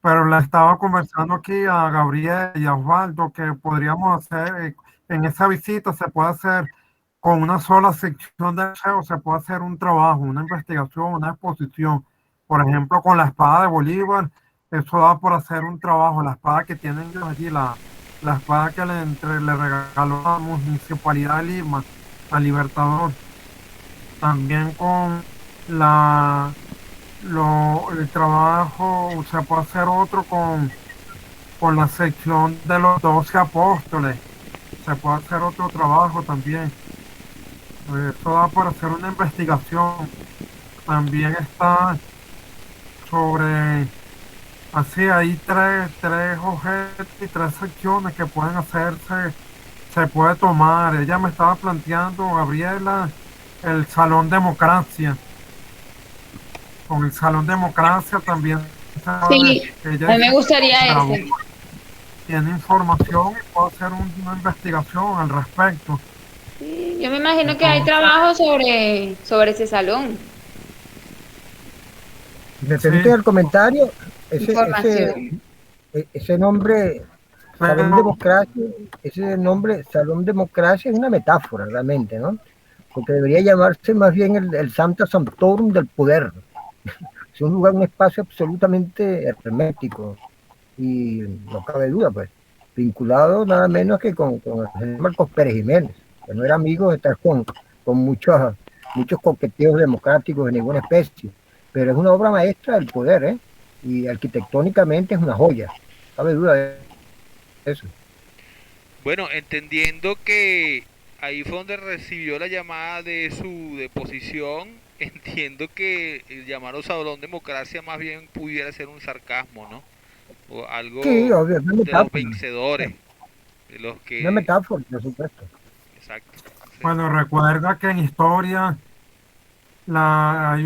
pero le estaba conversando aquí a Gabriel y a Osvaldo que podríamos hacer, en esa visita se puede hacer con una sola sección de museo, se puede hacer un trabajo, una investigación, una exposición. Por ejemplo, con la espada de Bolívar, eso da por hacer un trabajo. La espada que tienen ellos allí, la espada que le regaló la Municipalidad de Lima al Libertador. También con la, el trabajo, se puede hacer otro con la sección de los 12 apóstoles. Se puede hacer otro trabajo también. Eso da por hacer una investigación. También está sobre, así hay tres objetos y tres secciones que pueden hacerse, se puede tomar. Ella me estaba planteando, Gabriela, el Salón Democracia. Con el Salón Democracia también sabe, Sí, ella a mí es me gustaría graduada, ese. tiene información y puede hacer una investigación al respecto. Sí, yo me imagino que hay Entonces, trabajo sobre ese salón, Si me sí, permiten el comentario, información. ese nombre, Salón pero Democracia, ese nombre, Salón Democracia, es una metáfora realmente, ¿no? Porque debería llamarse más bien el Sancta Sanctorum del poder. Es un lugar, un espacio absolutamente hermético y no cabe duda, pues, vinculado nada menos que con el señor Marcos Pérez Jiménez, que no era amigo de estar con muchos coqueteos democráticos de ninguna especie, pero es una obra maestra del poder, ¿eh? Y arquitectónicamente es una joya, no cabe duda de eso. Bueno, entendiendo que ahí fue donde recibió la llamada de su deposición, entiendo que el llamado Salón Democracia más bien pudiera ser un sarcasmo, ¿no? O Sí, algo obvio, es de los vencedores, de los una que... metáfora, por supuesto. Exacto. Sí. bueno, recuerda que en historia hay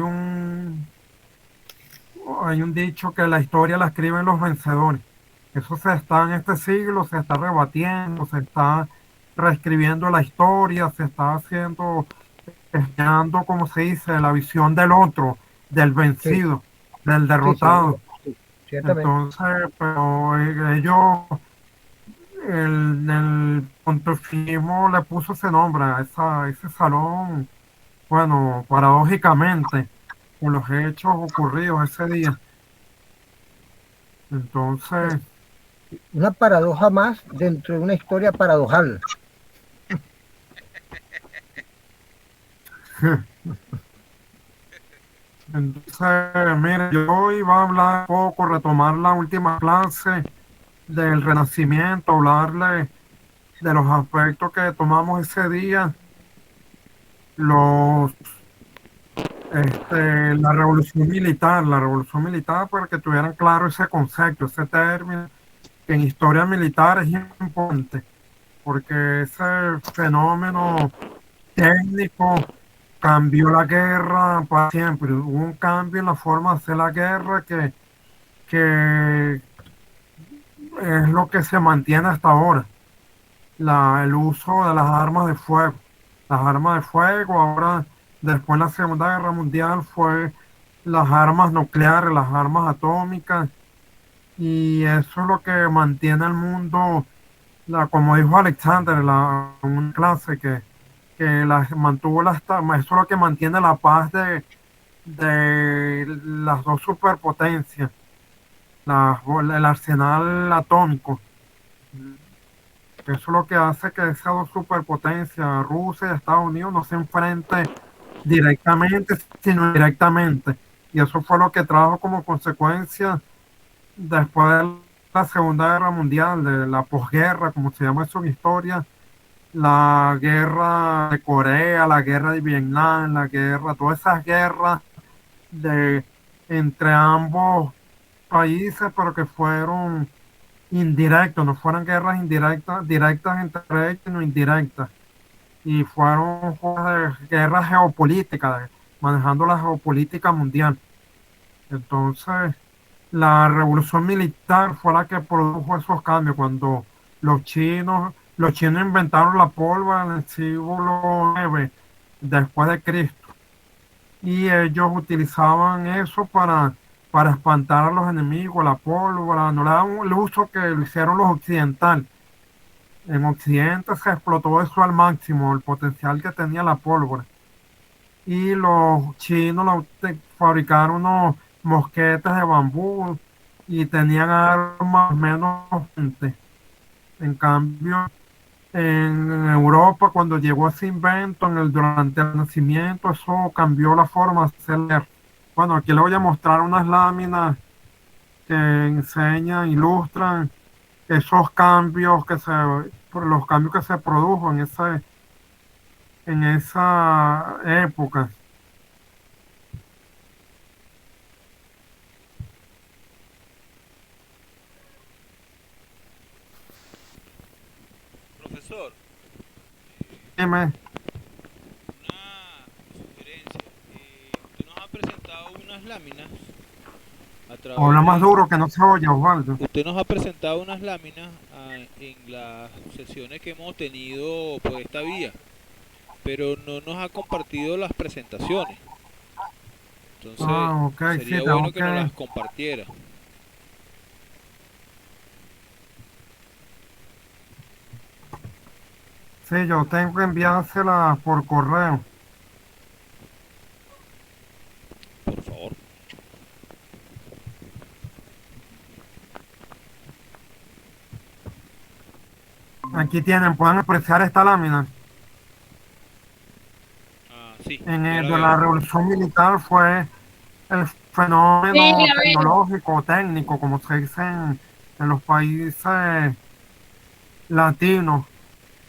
un dicho que la historia la escriben los vencedores. Eso se está en este siglo, se está rebatiendo, se está reescribiendo la historia, se está haciendo, estudiando, como se dice, la visión del otro, del Sí, vencido, del sí, sí, derrotado. sí, ciertamente. Entonces, pero ellos, el pontificismo le puso ese nombre a ese salón, bueno, paradójicamente, con los hechos ocurridos ese día. Es Entonces, una paradoja más dentro de una historia paradojal. entonces, mire, yo iba a hablar un poco, retomar la última clase del Renacimiento, hablarle de los aspectos que tomamos ese día, los, la revolución militar, para que tuvieran claro ese concepto, ese término, que en historia militar es importante, porque ese fenómeno técnico cambió la guerra para siempre. Hubo un cambio en la forma de hacer la guerra que es lo que se mantiene hasta ahora. El uso de las armas de fuego. Las armas de fuego, ahora, después de la Segunda Guerra Mundial, fue las armas nucleares, las armas atómicas, y eso es lo que mantiene el mundo, como dijo Alexander en una clase, que mantuvo eso es lo que mantiene la paz de las dos superpotencias, el arsenal atómico. Eso es lo que hace que esas dos superpotencias, Rusia y Estados Unidos, no se enfrenten directamente, sino indirectamente. Y eso fue lo que trajo como consecuencia después de la Segunda Guerra Mundial, de la posguerra, como se llama eso en historia, la guerra de Corea, la guerra de Vietnam, la guerra, todas esas guerras de, entre ambos países, pero que fueron indirectos, no fueron guerras indirectas, directas entre ellos, sino indirectas. Y fueron guerras geopolíticas, manejando la geopolítica mundial. Entonces, la revolución militar fue la que produjo esos cambios cuando los chinos inventaron la pólvora en el siglo IX después de Cristo. Y ellos utilizaban eso para para espantar a los enemigos, la pólvora, no le daban el uso que lo hicieron los occidentales. En Occidente se explotó eso al máximo, el potencial que tenía la pólvora. Y los chinos fabricaron unos mosquetes de bambú y tenían armas menos potentes. En cambio, en Europa, cuando llegó ese invento durante el Renacimiento, eso cambió la forma de hacer guerra. Bueno, aquí le voy a mostrar unas láminas que enseñan, ilustran esos cambios por los cambios que se produjo en esa época. Profesor, Dime, una sugerencia. Usted nos ha presentado unas láminas a través habla más de... duro que no se oye, Osvaldo. Usted nos ha presentado unas láminas en las sesiones que hemos tenido por esta vía, pero no nos ha compartido las presentaciones. Entonces, Ah, ok, sí, sería tengo bueno que nos que... las compartiera. Sí, yo tengo que enviársela por correo. Por favor. Aquí tienen, pueden apreciar esta lámina. Sí, En ya el la de la veo. Revolución Militar fue el Sí, fenómeno la veo. tecnológico, técnico, como se dice en los países latinos.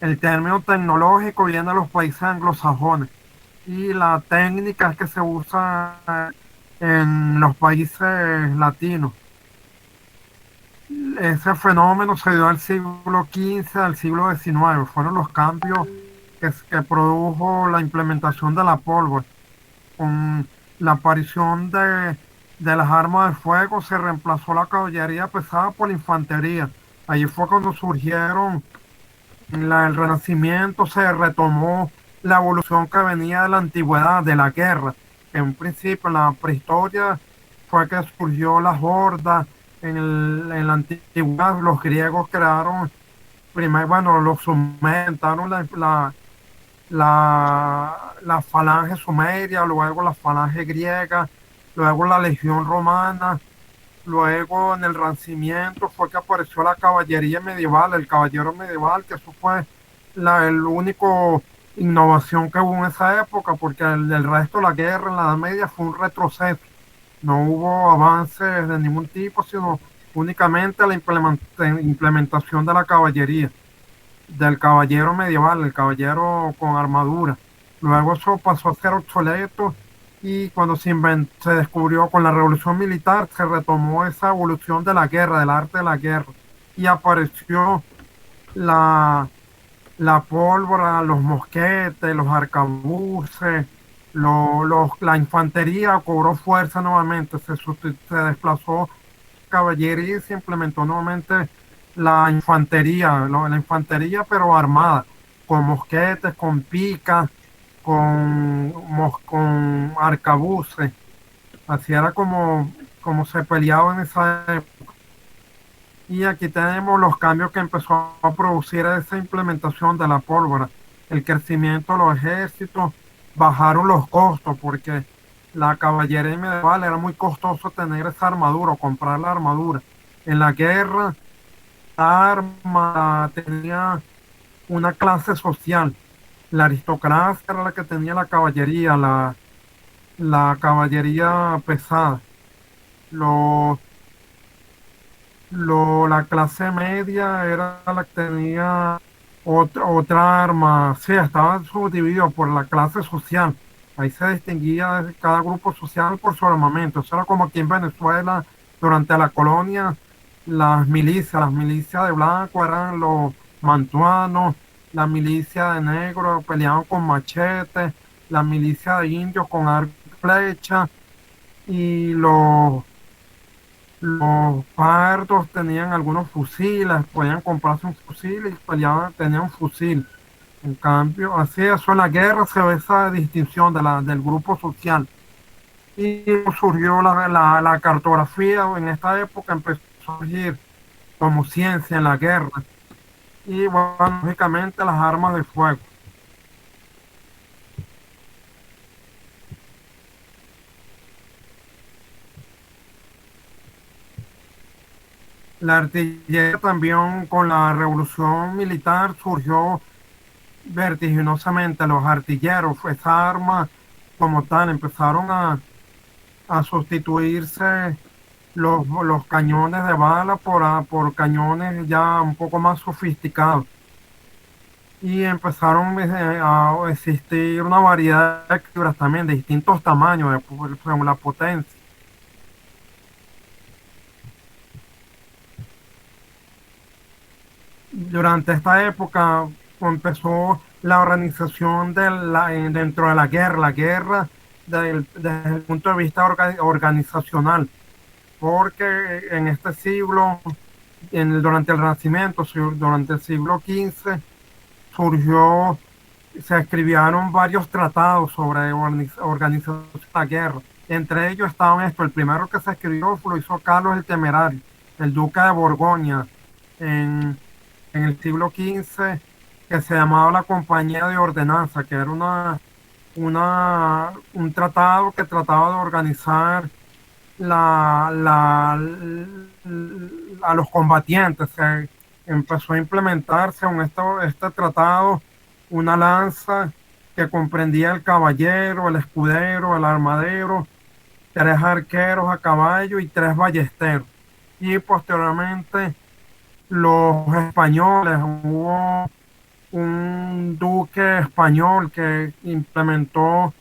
El término tecnológico viene de los países anglosajones y la técnica es que se usa en los países latinos. Ese fenómeno se dio al siglo XV, al siglo XIX. Fueron los cambios que produjo la implementación de la pólvora. Con la aparición de las armas de fuego se reemplazó la caballería pesada por la infantería. Allí fue cuando surgieron el Renacimiento, se retomó la evolución que venía de la antigüedad, de la guerra. En principio, en la prehistoria fue que surgió las hordas. En la antigüedad, los griegos crearon, primero, bueno, los sumeranos, la falange sumeria, luego la falange griega, luego la legión romana, luego en el Renacimiento fue que apareció la caballería medieval, el caballero medieval, que eso fue el único innovación que hubo en esa época, porque el resto de la guerra en la Edad Media fue un retroceso. No hubo avances de ningún tipo, sino únicamente la implementación de la caballería, del caballero medieval, el caballero con armadura. Luego eso pasó a ser obsoleto y cuando se descubrió con la revolución militar, se retomó esa evolución de la guerra, del arte de la guerra, y apareció la, la pólvora, los mosquetes, los arcabuces, la infantería cobró fuerza nuevamente, se desplazó caballería y se implementó nuevamente la infantería, la infantería pero armada, con mosquetes, con picas, con arcabuces. Así era como se peleaba en esa época. Y aquí tenemos los cambios que empezó a producir esa implementación de la pólvora. El crecimiento de los ejércitos, bajaron los costos porque la caballería medieval era muy costoso tener esa armadura o comprar la armadura. En la guerra, la arma tenía una clase social. La aristocracia era la que tenía la caballería, la caballería pesada. Los la clase media era la que tenía otra arma, sí, estaba subdividido por la clase social. Ahí se distinguía cada grupo social por su armamento. Eso era como aquí en Venezuela, durante la colonia, las milicias de blanco eran los mantuanos, la milicia de negro peleaban con machetes, la milicia de indios con arco y flecha, y los pardos tenían algunos fusiles, podían comprarse un fusil y peleaban, tenían un fusil. En cambio, así eso en la guerra se ve esa distinción del grupo social. y surgió la cartografía. En esta época empezó a surgir como ciencia en la guerra y, bueno, lógicamente las armas de fuego. La artillería también con la revolución militar surgió vertiginosamente. Los artilleros, esa arma como tal, empezaron a sustituirse los cañones de bala por cañones ya un poco más sofisticados. Y empezaron a existir una variedad de calibres también de distintos tamaños según la potencia. Durante esta época empezó la organización dentro de la guerra desde el punto de vista organizacional, porque en este siglo, durante el Renacimiento, durante el siglo XV, surgió, se escribieron varios tratados sobre organización de la guerra. Entre ellos estaban el primero que se escribió lo hizo Carlos el Temerario, el duque de Borgoña, en el siglo XV, que se llamaba la Compañía de Ordenanza, que era un tratado que trataba de organizar a los combatientes. Se empezó a implementar según este tratado una lanza que comprendía el caballero, el escudero, el armadero, 3 arqueros a caballo y 3 ballesteros. Y posteriormente los españoles, hubo un duque español que implementó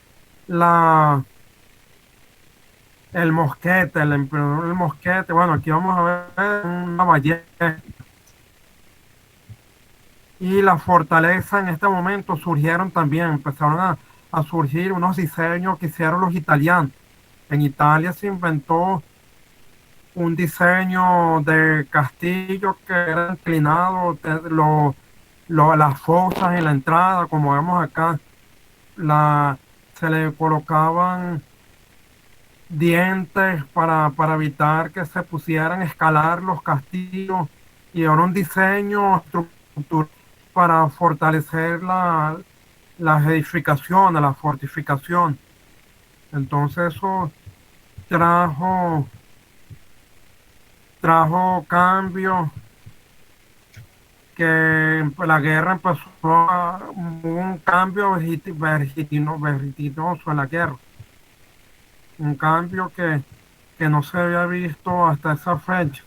el mosquete, el emperador del mosquete. Bueno, aquí vamos a ver una ballesta. Y la fortaleza en este momento surgieron también, empezaron a surgir unos diseños que hicieron los italianos. En Italia se inventó un diseño de castillo que era inclinado, las fosas en la entrada, como vemos acá, se le colocaban dientes para evitar que se pusieran a escalar los castillos, y era un diseño estructural para fortalecer las edificaciones, la fortificación. Entonces eso trajo cambios, que la guerra hubo un cambio vertiginoso en la guerra, un cambio que no se había visto hasta esa fecha.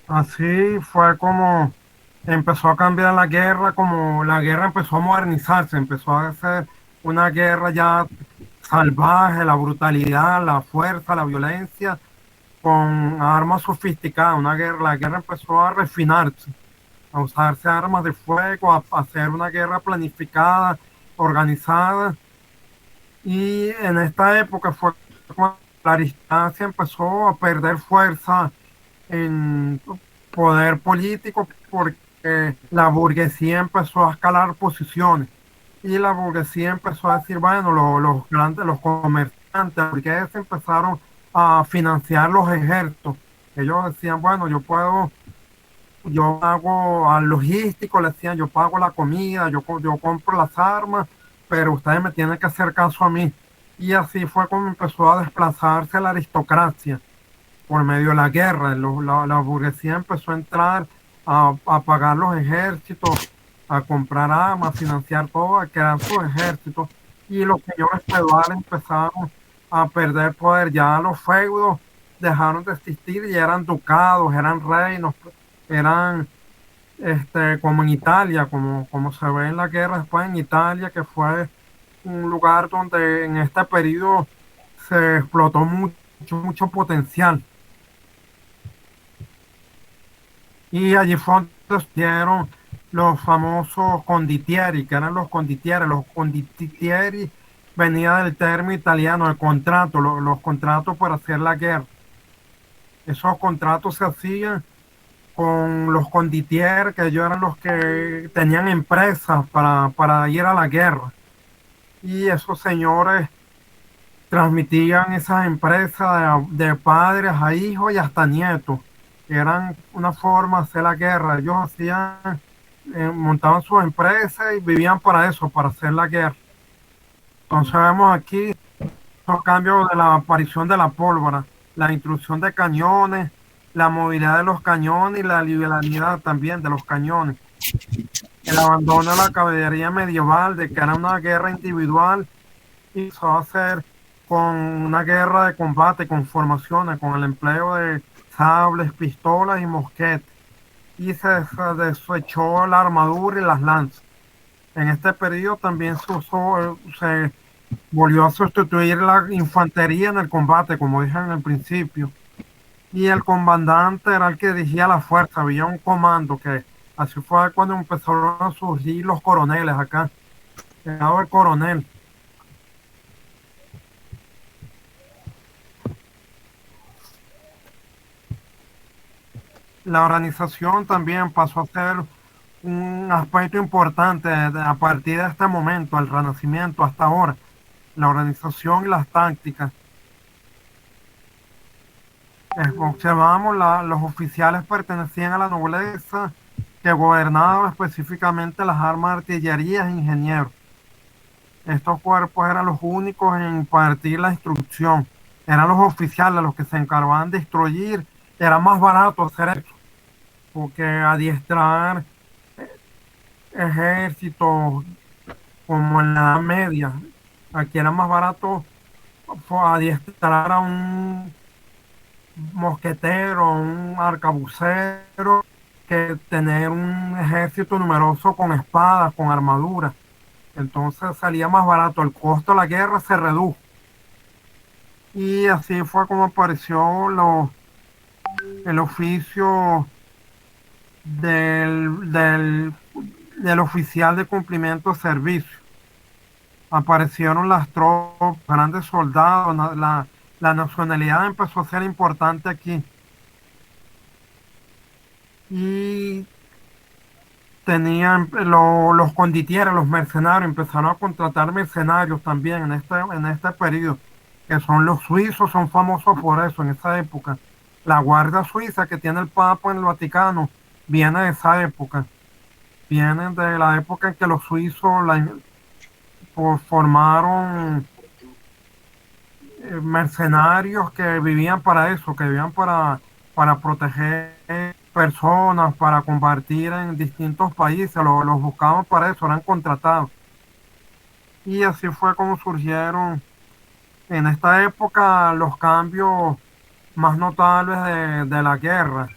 Así fue como empezó a cambiar la guerra, como la guerra empezó a modernizarse, empezó a ser una guerra ya salvaje, la brutalidad, la fuerza, la violencia, con armas sofisticadas. La guerra empezó a refinarse, a usarse armas de fuego, a hacer una guerra planificada, organizada. Y en esta época fue cuando la aristocracia empezó a perder fuerza en poder político, porque la burguesía empezó a escalar posiciones y la burguesía empezó a decir, bueno, los comerciantes burgueses empezaron a financiar los ejércitos. Ellos decían, bueno, yo hago al logístico, le decían, yo pago la comida, yo compro las armas, pero ustedes me tienen que hacer caso a mí. Y así fue como empezó a desplazarse la aristocracia por medio de la guerra. La burguesía empezó a entrar a pagar los ejércitos, a comprar armas, a financiar todo, a crear sus ejércitos. Y los señores feudales empezaron a perder poder. Ya los feudos dejaron de existir y eran ducados, eran reinos, eran como en Italia, como se ve en la guerra después en Italia, que fue un lugar donde en este periodo se explotó mucho potencial. Y allí fue dieron los famosos condottieri, que eran los condottieri. Los condottieri venía del término italiano de contrato, los contratos para hacer la guerra. Esos contratos se hacían con los condottieri, que ellos eran los que tenían empresas para ir a la guerra. Y esos señores transmitían esas empresas de padres a hijos y hasta nietos. Eran una forma de hacer la guerra. Ellos hacían, montaban sus empresas y vivían para eso, para hacer la guerra. Entonces vemos aquí los cambios de la aparición de la pólvora, la introducción de cañones, la movilidad de los cañones y la liviandad también de los cañones. El abandono de la caballería medieval, de que era una guerra individual, y se va a hacer con una guerra de combate, con formaciones, con el empleo de sables, pistolas y mosquetes. Y se desechó la armadura y las lanzas. En este periodo también se volvió a sustituir la infantería en el combate, como dije en el principio. Y el comandante era el que dirigía la fuerza, había un comando que así fue cuando empezaron a surgir los coroneles acá. Llegado el coronel. La organización también pasó a ser un aspecto importante a partir de este momento, el Renacimiento hasta ahora. La organización y las tácticas. Observamos, los oficiales pertenecían a la nobleza que gobernaba específicamente las armas de artillería e ingenieros. Estos cuerpos eran los únicos en impartir la instrucción. Eran los oficiales los que se encargaban de instruir. Era más barato hacer eso, porque adiestrar ejércitos como en la Edad Media, aquí era más barato adiestrar a un mosquetero, un arcabucero, que tener un ejército numeroso con espadas, con armaduras. Entonces salía más barato, el costo de la guerra se redujo. Y así fue como apareció el oficio del oficial de cumplimiento de servicio. Aparecieron las tropas, grandes soldados, la nacionalidad empezó a ser importante aquí. Y tenían los condottieri, los mercenarios, empezaron a contratar mercenarios también en este periodo, que son los suizos, son famosos por eso en esa época. La Guardia Suiza que tiene el Papa en el Vaticano viene de esa época, viene de la época en que los suizos formaron mercenarios que vivían para eso, que vivían para proteger personas, para combatir en distintos países, los buscaban para eso, eran contratados. Y así fue como surgieron en esta época los cambios más notables de la guerra.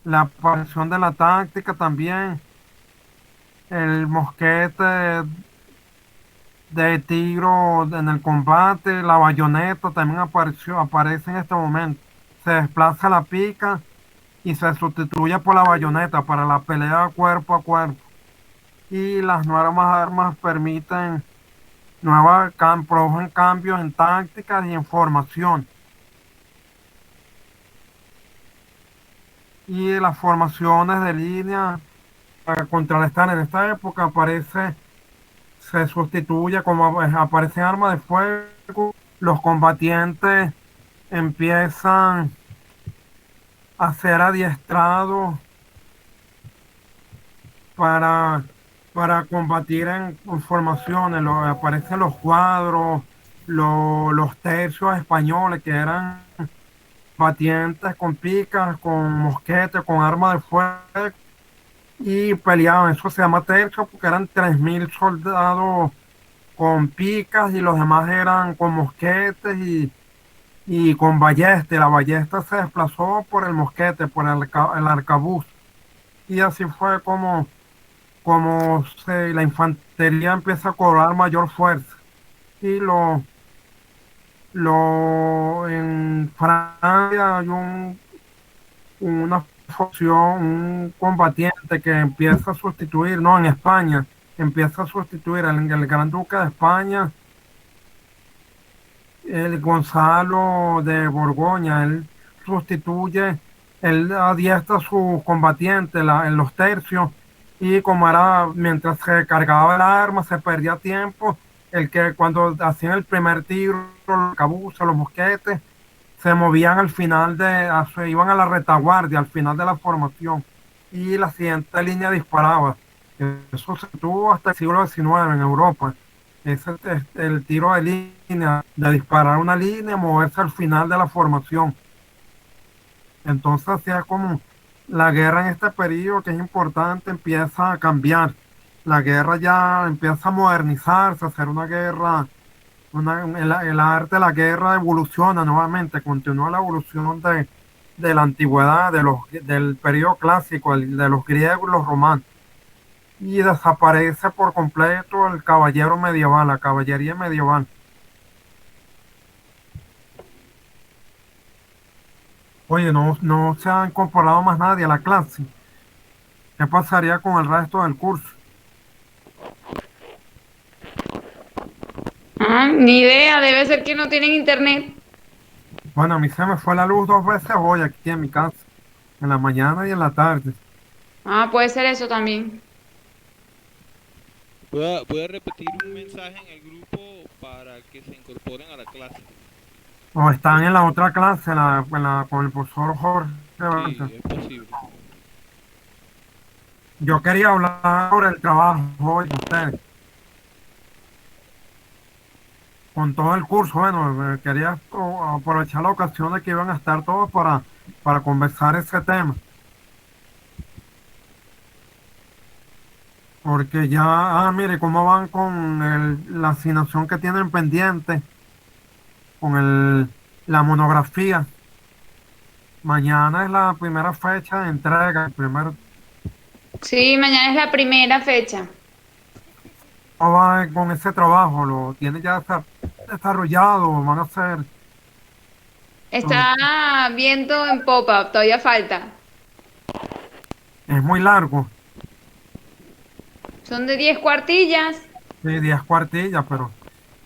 La aparición de la táctica también, el mosquete de tiro en el combate, la bayoneta también aparece en este momento. Se desplaza la pica y se sustituye por la bayoneta para la pelea cuerpo a cuerpo. Y las nuevas armas permiten producen cambios en tácticas y en formación. Y las formaciones de línea para contrarrestar en esta época se sustituye como aparecen armas de fuego, los combatientes empiezan a ser adiestrados para combatir en formaciones. Aparecen los cuadros, los tercios españoles, que eran combatientes con picas, con mosquetes, con armas de fuego, y peleaban. Eso se llama tercio porque eran 3.000 soldados con picas y los demás eran con mosquetes y con ballesta. La ballesta se desplazó por el mosquete, por el arcabuz. Y así fue como la infantería empieza a cobrar mayor fuerza. Y En Francia hay una función, un combatiente que empieza a sustituir, no, en España, empieza a sustituir el Gran Duque de España, el Gonzalo de Borgoña. Él sustituye, él adiestra a sus combatientes en los tercios, y como era, mientras se cargaba el arma, se perdía tiempo, el que cuando hacían el primer tiro, los cabuzos, los mosquetes, se movían al final se iban a la retaguardia, al final de la formación, y la siguiente línea disparaba. Eso se tuvo hasta el siglo XIX en Europa. Ese es el tiro de línea, de disparar una línea, moverse al final de la formación. Entonces, hacía como la guerra en este periodo, que es importante, empieza a cambiar. La guerra ya empieza a modernizarse, a ser una guerra, el arte de la guerra evoluciona nuevamente, continúa la evolución de la antigüedad, del periodo clásico, de los griegos y los romanos. Y desaparece por completo el caballero medieval, la caballería medieval. Oye, no se ha incorporado más nadie a la clase. ¿Qué pasaría con el resto del curso? Ah, ni idea, debe ser que no tienen internet. Bueno, a mí se me fue la luz 2 veces hoy aquí en mi casa, en la mañana y en la tarde. Ah, puede ser eso también. Voy a repetir un mensaje en el grupo para que se incorporen a la clase. O están en la otra clase, con el profesor Jorge. Sí, es posible. Yo quería hablar sobre el trabajo hoy con ustedes, con todo el curso. Bueno, quería aprovechar la ocasión de que iban a estar todos para conversar ese tema. Porque ya, mire cómo van con la asignación que tienen pendiente, con la monografía. Mañana es la primera fecha de entrega, el primer. Sí, mañana es la primera fecha. ¿Cómo va con ese trabajo? ¿Lo tiene ya desarrollado? ¿Van a hacer? Está viendo en pop-up, todavía falta. Es muy largo, Son de 10 cuartillas. sí, 10 cuartillas, pero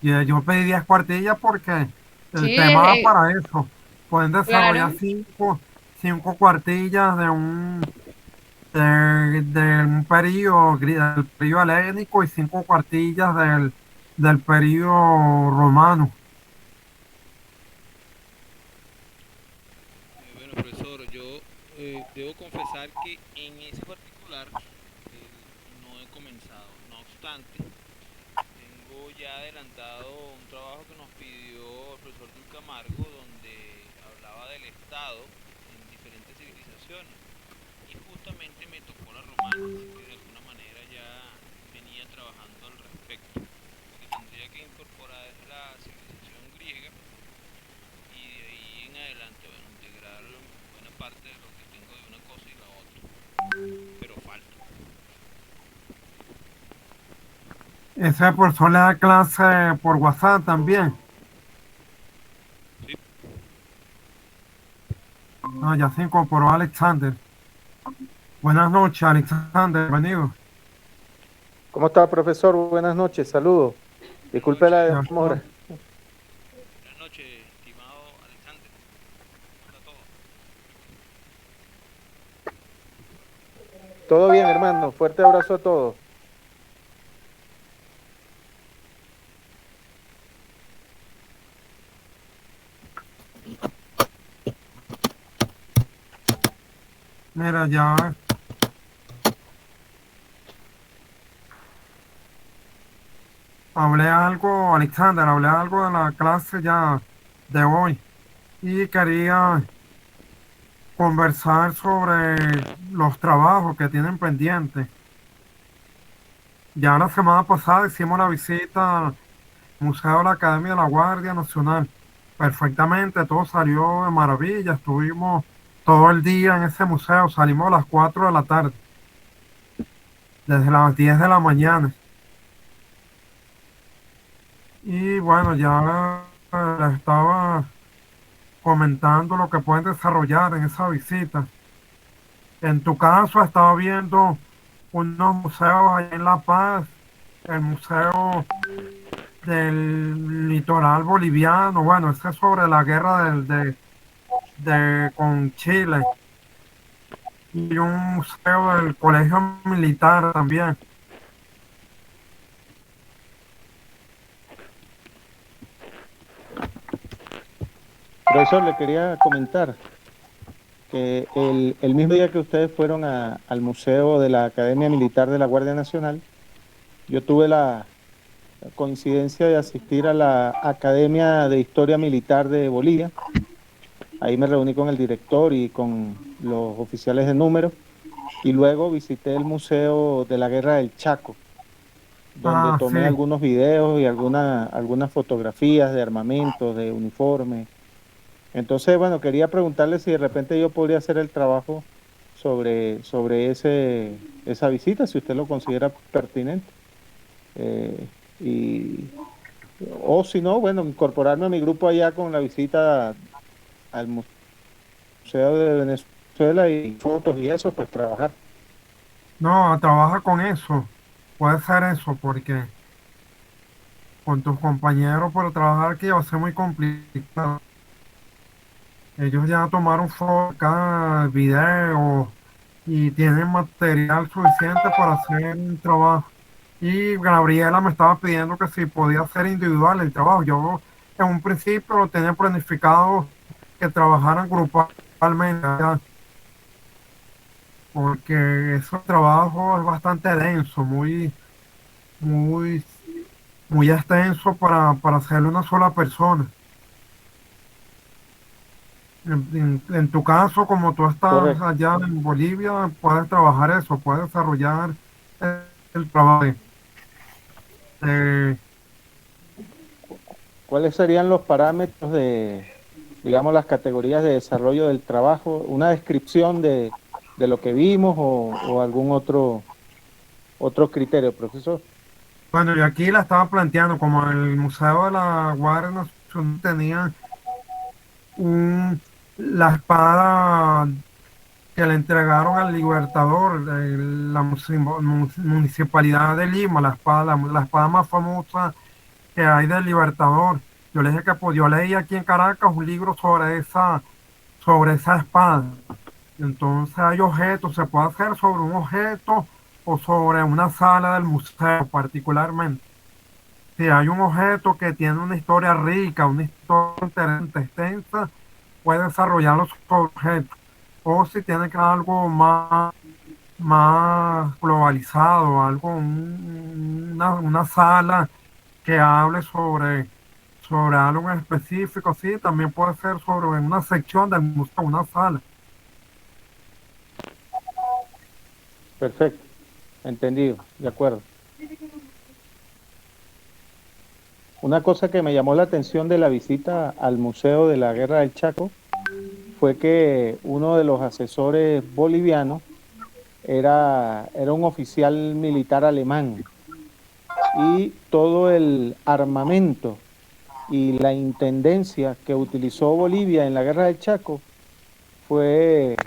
yo pedí 10 cuartillas porque el Sí, tema va para eso. Pueden desarrollar claro. cinco cuartillas de un periodo, del periodo helénico, y 5 cuartillas del periodo romano. Bueno, profesor, yo debo confesar que en ese particular no he comenzado. No obstante, tengo ya adelantado un trabajo que nos pidió el profesor Dul Camargo, donde hablaba del Estado en diferentes civilizaciones. Y justamente me tocó la romana, así que de alguna manera ya venía trabajando al respecto. Lo que tendría que incorporar es la civilización griega y de ahí en adelante, bueno, integrar buena parte de lo que tengo de una cosa y la otra. Pero falta. Ese profesor le da clase por WhatsApp también. Sí. No, ya se incorporó Alexander. Buenas noches, Alexander, bienvenido. ¿Cómo está, profesor? Buenas noches, saludos. Buenas Disculpe la noches. demora. Buenas noches, estimado Alexander. ¿Cómo está todo? Todo bien, hermano. Fuerte abrazo a todos. Mira, ya hablé algo de la clase ya de hoy, y quería conversar sobre los trabajos que tienen pendientes. Ya la semana pasada hicimos la visita al Museo de la Academia de la Guardia Nacional. Perfectamente, todo salió de maravilla. Estuvimos todo el día en ese museo, salimos a las 4 de la tarde, desde las 10 de la mañana. Y bueno, ya les estaba comentando lo que pueden desarrollar en esa visita. En tu caso, estaba viendo unos museos allá en La Paz, el Museo del Litoral Boliviano, bueno, ese es sobre la guerra con Chile, y un museo del Colegio Militar también. Profesor, le quería comentar que el mismo día que ustedes fueron al Museo de la Academia Militar de la Guardia Nacional, yo tuve la coincidencia de asistir a la Academia de Historia Militar de Bolivia. Ahí me reuní con el director y con los oficiales de número, y luego visité el Museo de la Guerra del Chaco, donde Ah, tomé sí. algunos videos y algunas fotografías de armamentos, de uniformes. Entonces, bueno, quería preguntarle si de repente yo podría hacer el trabajo sobre esa visita, si usted lo considera pertinente. Eh, y, o si no, bueno, incorporarme a mi grupo allá con la visita al Museo de Venezuela y fotos y eso, pues trabajar. No, trabaja con eso. Puede ser eso, porque con tus compañeros para trabajar aquí va a ser muy complicado. Ellos ya tomaron fotos, videos y tienen material suficiente para hacer un trabajo. Y Gabriela me estaba pidiendo que si podía hacer individual el trabajo. Yo en un principio lo tenía planificado que trabajaran grupalmente, ya, porque ese trabajo es bastante denso, muy, muy extenso para hacerlo una sola persona. En tu caso, como tú estás Correcto. allá en Bolivia, puedes trabajar eso, puedes desarrollar el trabajo. Eh, ¿Cuáles serían los parámetros de, digamos, las categorías de desarrollo del trabajo? ¿Una descripción de lo que vimos o algún otro criterio, profesor? bueno, yo aquí la estaba planteando, como el Museo de la Guardia Nacional tenía la espada que le entregaron al Libertador de la Municipalidad de Lima, la espada más famosa que hay del Libertador. Yo le dije que pues, yo leí aquí en Caracas un libro sobre esa espada. Entonces hay objetos, se puede hacer sobre un objeto o sobre una sala del museo particularmente. Si hay un objeto que tiene una historia rica, una historia interesante, extensa, puede desarrollarlo sobre objeto. O si tiene que algo más globalizado, una sala que hable sobre algo en específico, sí, también puede ser sobre una sección del museo, una sala. Perfecto, entendido, de acuerdo. Una cosa que me llamó la atención de la visita al Museo de la Guerra del Chaco fue que uno de los asesores bolivianos era un oficial militar alemán, y todo el armamento y la intendencia que utilizó Bolivia en la Guerra del Chaco fue,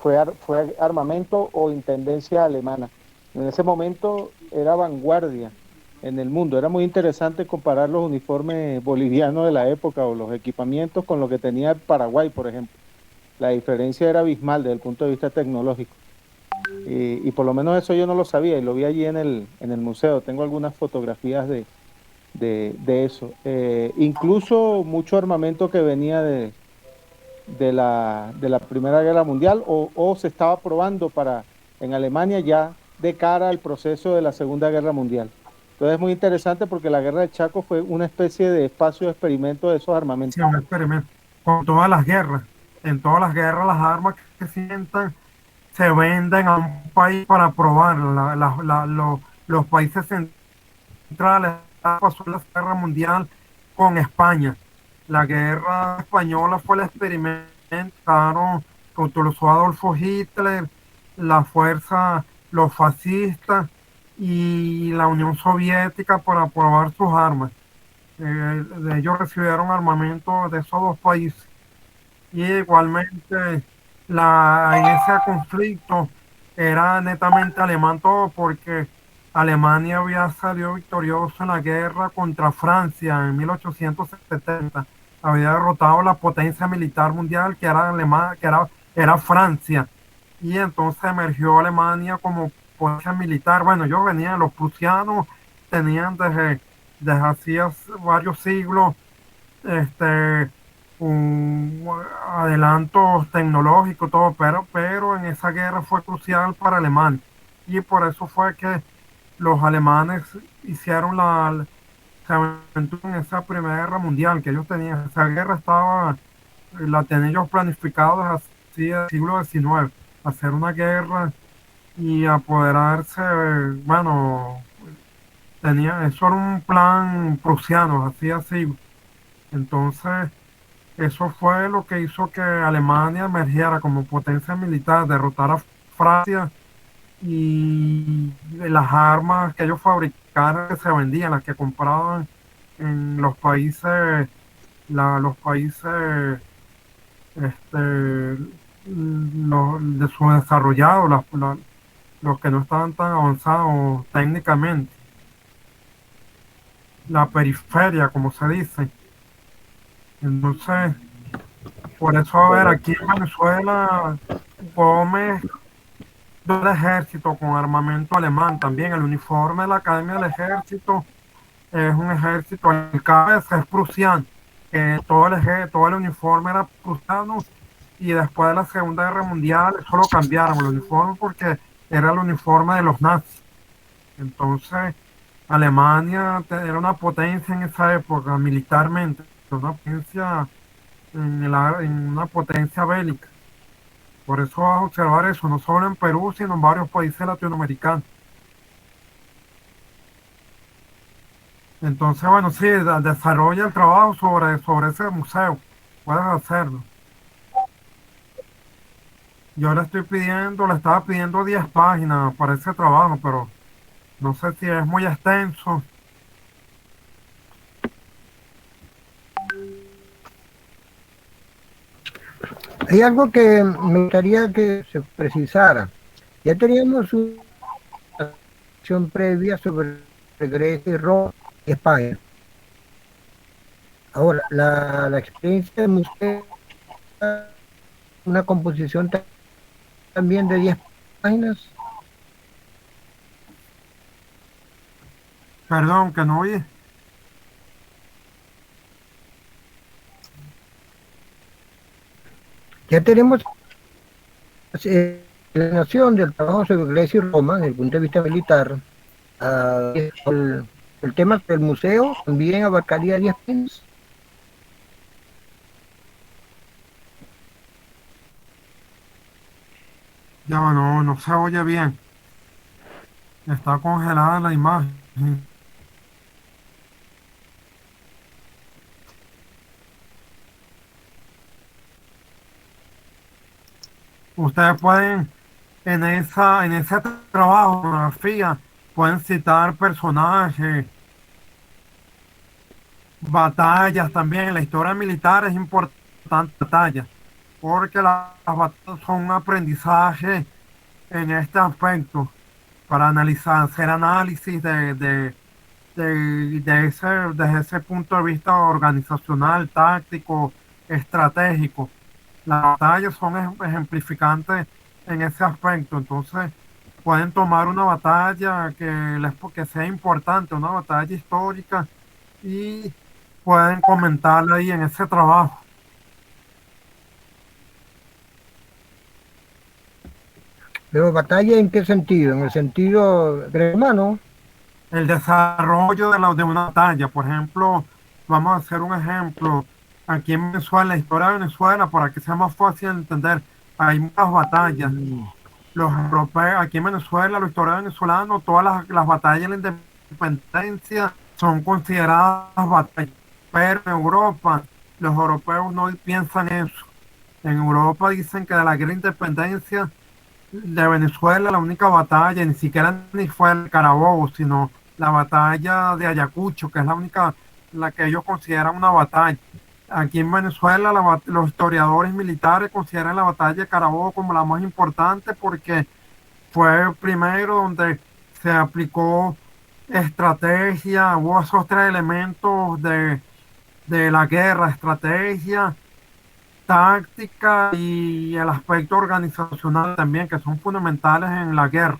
fue armamento o intendencia alemana. En ese momento era vanguardia en el mundo. Era muy interesante comparar los uniformes bolivianos de la época o los equipamientos con lo que tenía Paraguay, por ejemplo. La diferencia era abismal desde el punto de vista tecnológico. Y por lo menos eso yo no lo sabía y lo vi allí en el museo. Tengo algunas fotografías de eso. Incluso mucho armamento que venía de la Primera Guerra Mundial o se estaba probando en Alemania ya de cara al proceso de la Segunda Guerra Mundial. Entonces es muy interesante porque la Guerra del Chaco fue una especie de espacio de experimento de esos armamentos. Sí, un experimento. Con todas las guerras. En todas las guerras, las armas que se sientan se venden a un país para probar. Los países centrales pasó la Guerra Mundial con España. La Guerra Española fue el experimentaron que utilizó Adolfo Hitler, la fuerza, los fascistas y la Unión Soviética para probar sus armas. ellos recibieron armamento de esos dos países. Y igualmente en ese conflicto era netamente alemán todo porque Alemania había salido victorioso en la guerra contra Francia en 1870. Había derrotado la potencia militar mundial que era era Francia. Y entonces emergió Alemania como potencia militar. Bueno, ellos venían, los prusianos tenían desde hacía varios siglos este, un adelantos tecnológicos, todo, pero en esa guerra fue crucial para Alemania. Y por eso fue que los alemanes hicieron se aventuraron en esa Primera Guerra Mundial que ellos tenían. Esa guerra la tenían ellos planificada así del siglo XIX, hacer una guerra y apoderarse, bueno, eso era un plan prusiano, así. Entonces, eso fue lo que hizo que Alemania emergiera como potencia militar, derrotar a Francia y las armas que ellos fabricaron que se vendían, las que compraban en los países, los países de subdesarrollados, los que no estaban tan avanzados técnicamente, la periferia, como se dice. Entonces, por eso, a ver, aquí en Venezuela, Gómez del ejército con armamento alemán también. El uniforme de la Academia del Ejército es un ejército, el cabeza es prusiano. Todo el uniforme era prusiano y después de la Segunda Guerra Mundial eso lo cambiaron el uniforme porque era el uniforme de los nazis. Entonces, Alemania era una potencia en esa época militarmente, una potencia en una potencia bélica. Por eso vas a observar eso, no solo en Perú, sino en varios países latinoamericanos. Entonces, bueno, sí, desarrolla el trabajo sobre ese museo. Puedes hacerlo. Yo le estaba pidiendo 10 páginas para ese trabajo, pero no sé si es muy extenso. Hay algo que me gustaría que se precisara. Ya teníamos una acción previa sobre Grecia y Roma y España. Ahora, la experiencia de museo, una composición también de 10 páginas. Perdón, que no oí. Ya tenemos la nación del trabajo sobre Grecia y Roma desde el punto de vista militar. El tema del museo también abarcaría 10 páginas. Ya no se oye bien. Está congelada la imagen. Ustedes pueden, en ese trabajo, fotografía, pueden citar personajes, batallas también. En la historia militar es importante batallas, porque las batallas son un aprendizaje en este aspecto para analizar, hacer análisis desde ese punto de vista organizacional, táctico, estratégico. Las batallas son ejemplificantes en ese aspecto. Entonces, pueden tomar una batalla que sea importante, una batalla histórica, y pueden comentarla ahí en ese trabajo. Pero batalla ¿en qué sentido? En el sentido greco-romano. El desarrollo de una batalla, por ejemplo, vamos a hacer un ejemplo. Aquí en Venezuela, la historia de Venezuela, para que sea más fácil de entender, hay muchas batallas. Los europeos, aquí en Venezuela, los historiadores venezolanos, todas las batallas de la independencia son consideradas batallas. Pero en Europa, los europeos no piensan eso. En Europa dicen que de la guerra de independencia de Venezuela, la única batalla, ni siquiera ni fue el Carabobo, sino la batalla de Ayacucho, que es la única la que ellos consideran una batalla. Aquí en Venezuela los historiadores militares consideran la batalla de Carabobo como la más importante porque fue el primero donde se aplicó estrategia, hubo esos tres elementos de la guerra: estrategia, táctica y el aspecto organizacional también, que son fundamentales en la guerra.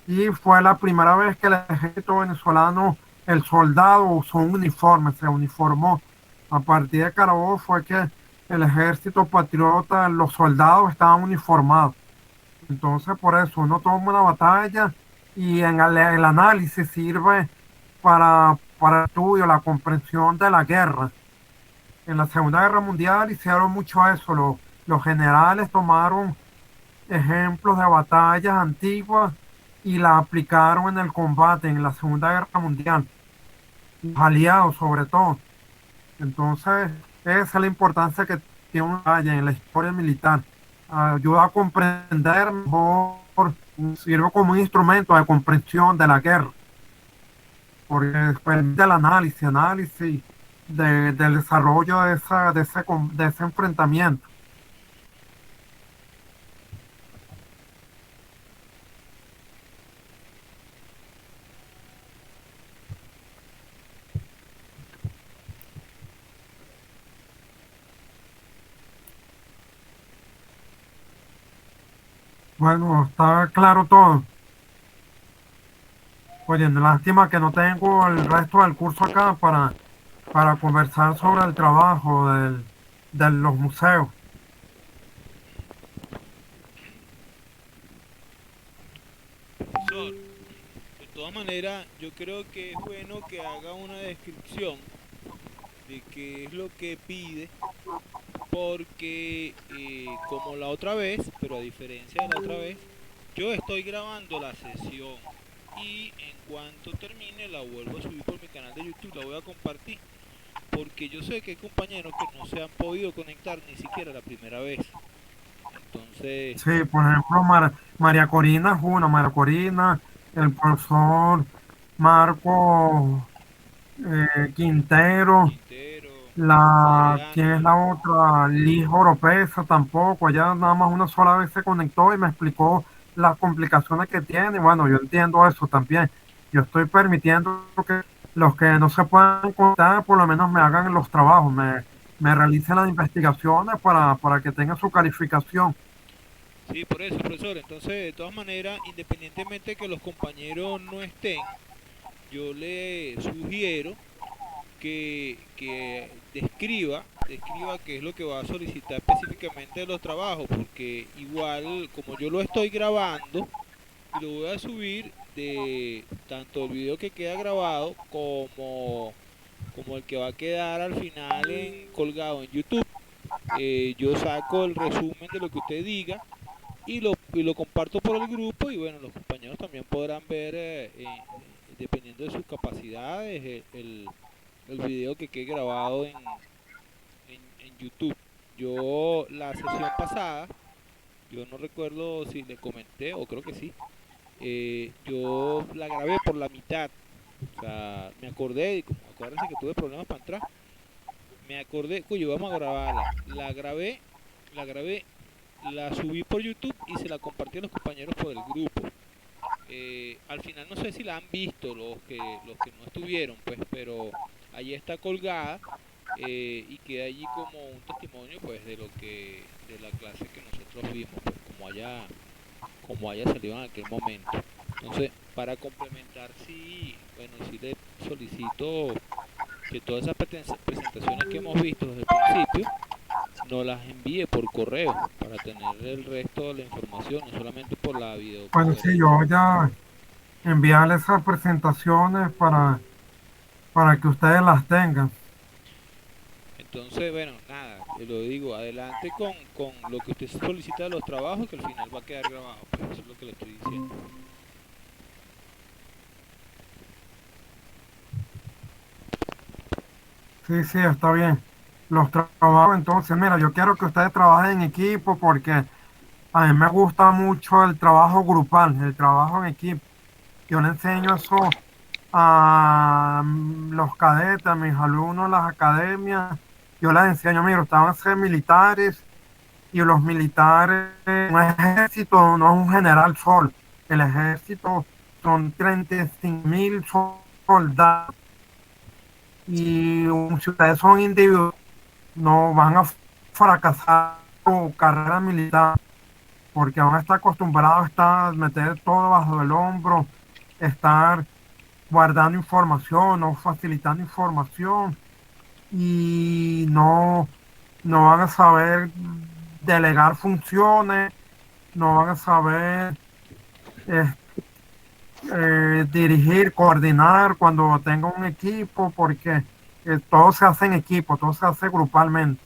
Y fue la primera vez que el ejército venezolano, el soldado usó un uniforme, se uniformó. A partir de Carabobo fue que el ejército patriota, los soldados estaban uniformados. Entonces, por eso uno toma una batalla y en el análisis sirve para el estudio, la comprensión de la guerra. En la Segunda Guerra Mundial hicieron mucho eso. Los generales tomaron ejemplos de batallas antiguas y la aplicaron en el combate en la Segunda Guerra Mundial. Los aliados, sobre todo. Entonces, esa es la importancia que tiene una batalla en la historia militar. Ayuda a comprender mejor, sirve como un instrumento de comprensión de la guerra, porque permite el análisis del desarrollo de ese enfrentamiento. Bueno, está claro todo. Oye, lástima que no tengo el resto del curso acá para conversar sobre el trabajo de los museos. Profesor, de todas maneras, yo creo que es bueno que haga una descripción de qué es lo que pide, porque como la otra vez, pero a diferencia de la otra vez, yo estoy grabando la sesión y en cuanto termine la vuelvo a subir por mi canal de YouTube, la voy a compartir, porque yo sé que hay compañeros que no se han podido conectar ni siquiera la primera vez. Entonces, Sí, por ejemplo, María Corina es una, María Corina, el profesor Marco Quintero, Quintero, ¿quién es Adriano, la otra? Liz Oropesa tampoco, ella nada más una sola vez se conectó y me explicó las complicaciones que tiene. Bueno, yo entiendo eso también. Yo estoy permitiendo que los que no se puedan conectar por lo menos me hagan los trabajos, me realicen las investigaciones para que tengan su calificación. sí, por eso, profesor. Entonces, de todas maneras, independientemente de que los compañeros no estén, yo le sugiero que describa qué es lo que va a solicitar específicamente de los trabajos, porque igual como yo lo estoy grabando y lo voy a subir de tanto el video que queda grabado como el que va a quedar al final colgado en YouTube, yo saco el resumen de lo que usted diga y lo comparto por el grupo y bueno, los compañeros también podrán ver, dependiendo de sus capacidades, el video que quede grabado en YouTube. Yo la sesión pasada, yo no recuerdo si le comenté o creo que sí, yo la grabé por la mitad. O sea, me acordé, y como acuérdense que tuve problemas para entrar, me acordé, cuyo vamos a grabarla. La grabé, la subí por YouTube y se la compartí a los compañeros por el grupo. Al final no sé si la han visto los que no estuvieron, pues, pero allí está colgada, y queda allí como un testimonio, pues, de la clase que nosotros vimos, pues, como haya salido en aquel momento. Entonces, para complementar, sí, bueno, sí le solicito que todas esas presentaciones que hemos visto desde el principio nos las envíe por correo para tener el resto de la información, no solamente por la Bueno, sí, videoconferencia. yo voy a enviarle esas presentaciones para que ustedes las tengan. Entonces, bueno, nada, te lo digo, adelante con lo que usted solicita de los trabajos, que al final va a quedar grabado, pues eso es lo que le estoy diciendo. Sí, sí, está bien. Los trabajos, entonces, mira, yo quiero que ustedes trabajen en equipo porque a mí me gusta mucho el trabajo grupal, el trabajo en equipo. Yo le enseño eso a los cadetes, a mis alumnos en las academias, yo les enseño, mira, ustedes van a ser militares y los militares, un ejército no es un general solo, el ejército son 35.000 soldados y si ustedes son individuos, no van a fracasar su carrera militar porque van a estar acostumbrados a meter todo bajo el hombro, estar guardando información o facilitando información y no van a saber delegar funciones, no van a saber eh, dirigir, coordinar cuando tenga un equipo, porque todo se hace en equipo, todo se hace grupalmente.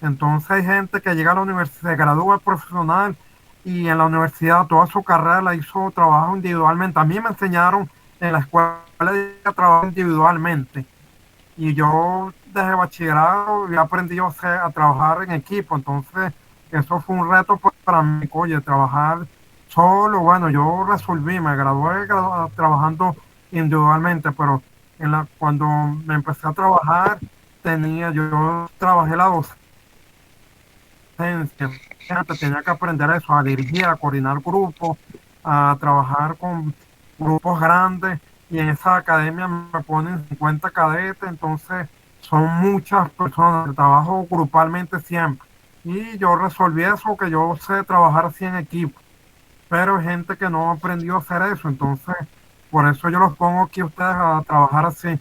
Entonces hay gente que llega a la universidad, se gradúa profesional y en la universidad toda su carrera la hizo trabajo individualmente. A mí me enseñaron en la escuela a trabajar individualmente y yo desde bachillerato ya aprendí a trabajar en equipo. Entonces eso fue un reto pues, para mí, oye, trabajar solo. Bueno, yo resolví, me gradué trabajando individualmente, pero cuando me empecé a trabajar yo trabajé la docencia, tenía que aprender eso, a dirigir, a coordinar grupos, a trabajar con grupos grandes y en esa academia me ponen 50 cadetes, entonces son muchas personas, trabajo grupalmente siempre y yo resolví eso, que yo sé trabajar así en equipo, pero hay gente que no aprendió a hacer eso, entonces por eso yo los pongo aquí a ustedes a trabajar así,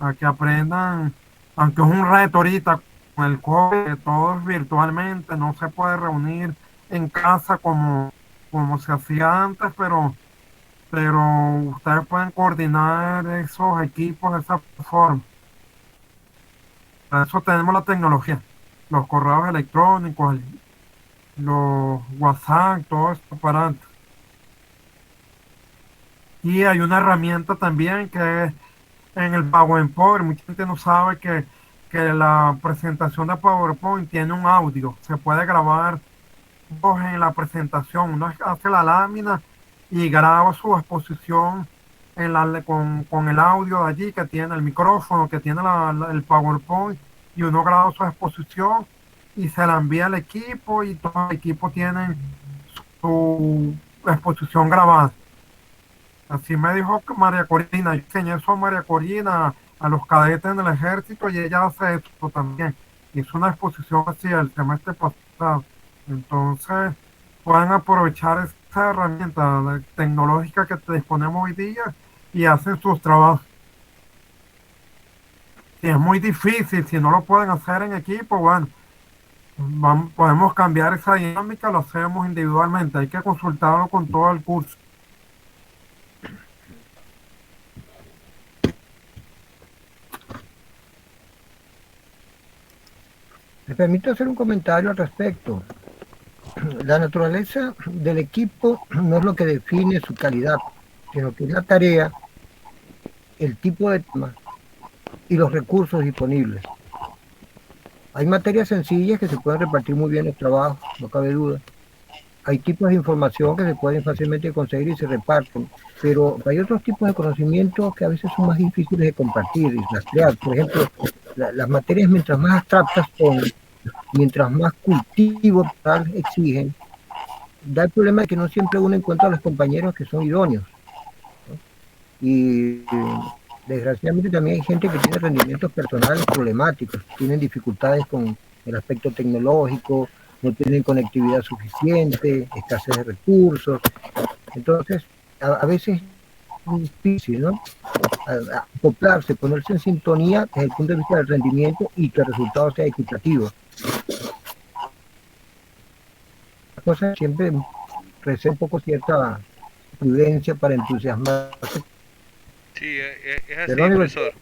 a que aprendan, aunque es un reto ahorita con el COVID, todo es virtualmente, no se puede reunir en casa como se hacía antes, pero ustedes pueden coordinar esos equipos de esa forma. Para eso tenemos la tecnología, los correos electrónicos, los WhatsApp, todo esto para antes. Y hay una herramienta también que es en el PowerPoint. Mucha gente no sabe que la presentación de PowerPoint tiene un audio. Se puede grabar voz en la presentación. Uno hace la lámina y graba su exposición con el audio de allí que tiene el micrófono, que tiene el PowerPoint, y uno graba su exposición y se la envía al equipo y todo el equipo tiene su exposición grabada. Así me dijo María Corina, yo enseñé eso a María Corina, a los cadetes en el ejército, y ella hace esto también. Hizo una exposición así el semestre pasado. Entonces, pueden aprovechar esta herramienta tecnológica que disponemos hoy día y hacen sus trabajos. Si es muy difícil, si no lo pueden hacer en equipo, bueno, podemos cambiar esa dinámica, lo hacemos individualmente. Hay que consultarlo con todo el curso. Me permito hacer un comentario al respecto. La naturaleza del equipo no es lo que define su calidad, sino que es la tarea, el tipo de tema y los recursos disponibles. Hay materias sencillas que se pueden repartir muy bien los trabajos, no cabe duda. Hay tipos de información que se pueden fácilmente conseguir y se reparten, pero hay otros tipos de conocimientos que a veces son más difíciles de compartir y rastrear. Por ejemplo, las materias mientras más abstractas son, mientras más cultivo tal exigen, da el problema de que no siempre uno encuentra a los compañeros que son idóneos, ¿no? Y desgraciadamente también hay gente que tiene rendimientos personales problemáticos, tienen dificultades con el aspecto tecnológico, no tienen conectividad suficiente, escasez de recursos. Entonces, a veces es difícil, ¿no? Acoplarse, ponerse en sintonía desde el punto de vista del rendimiento y que el resultado sea equitativo. La cosa siempre recé un poco cierta prudencia para entusiasmarse. Sí, es así, profesor.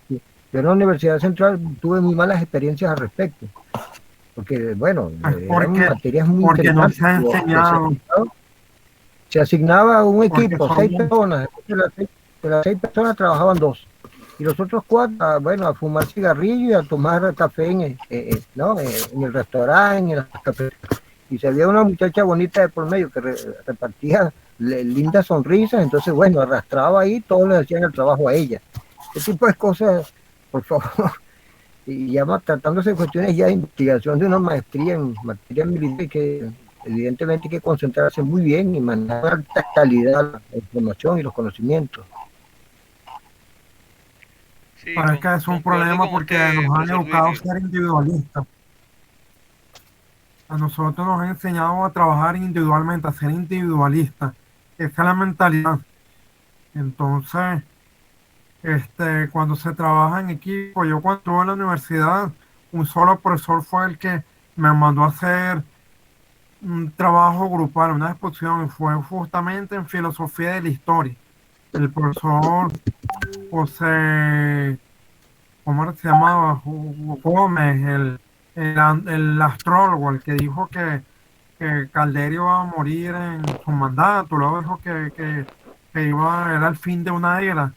Yo en la Universidad Central tuve muy malas experiencias al respecto, porque, bueno, eran materias muy interesantes. No se ha enseñado. Se asignaba un equipo, 6 personas, de las 6 personas trabajaban 2, y los otros 4, bueno, a fumar cigarrillo y a tomar café ¿no? En el restaurante, en las cafés. Y se había una muchacha bonita de por medio que repartía lindas sonrisas, entonces bueno, arrastraba ahí, todos le hacían el trabajo a ella. Ese tipo de cosas, por favor, y ya tratándose de cuestiones ya de investigación de una maestría en materia militar, que evidentemente hay que concentrarse muy bien y manejar alta calidad la información y los conocimientos. Sí, Pero es que es un concuerdo problema con porque usted, nos han profesor educado a Duilio. ser individualistas. A nosotros nos han enseñado a trabajar individualmente, a ser individualistas. Esa es la mentalidad. Entonces, cuando se trabaja en equipo, yo cuando estuve en la universidad, un solo profesor fue el que me mandó a hacer un trabajo grupal, una exposición, y fue justamente en filosofía de la historia. El profesor José, ¿cómo era que se llamaba? Gómez, el astrólogo, el que dijo que Calderio iba a morir en su mandato, luego dijo era el fin de una era.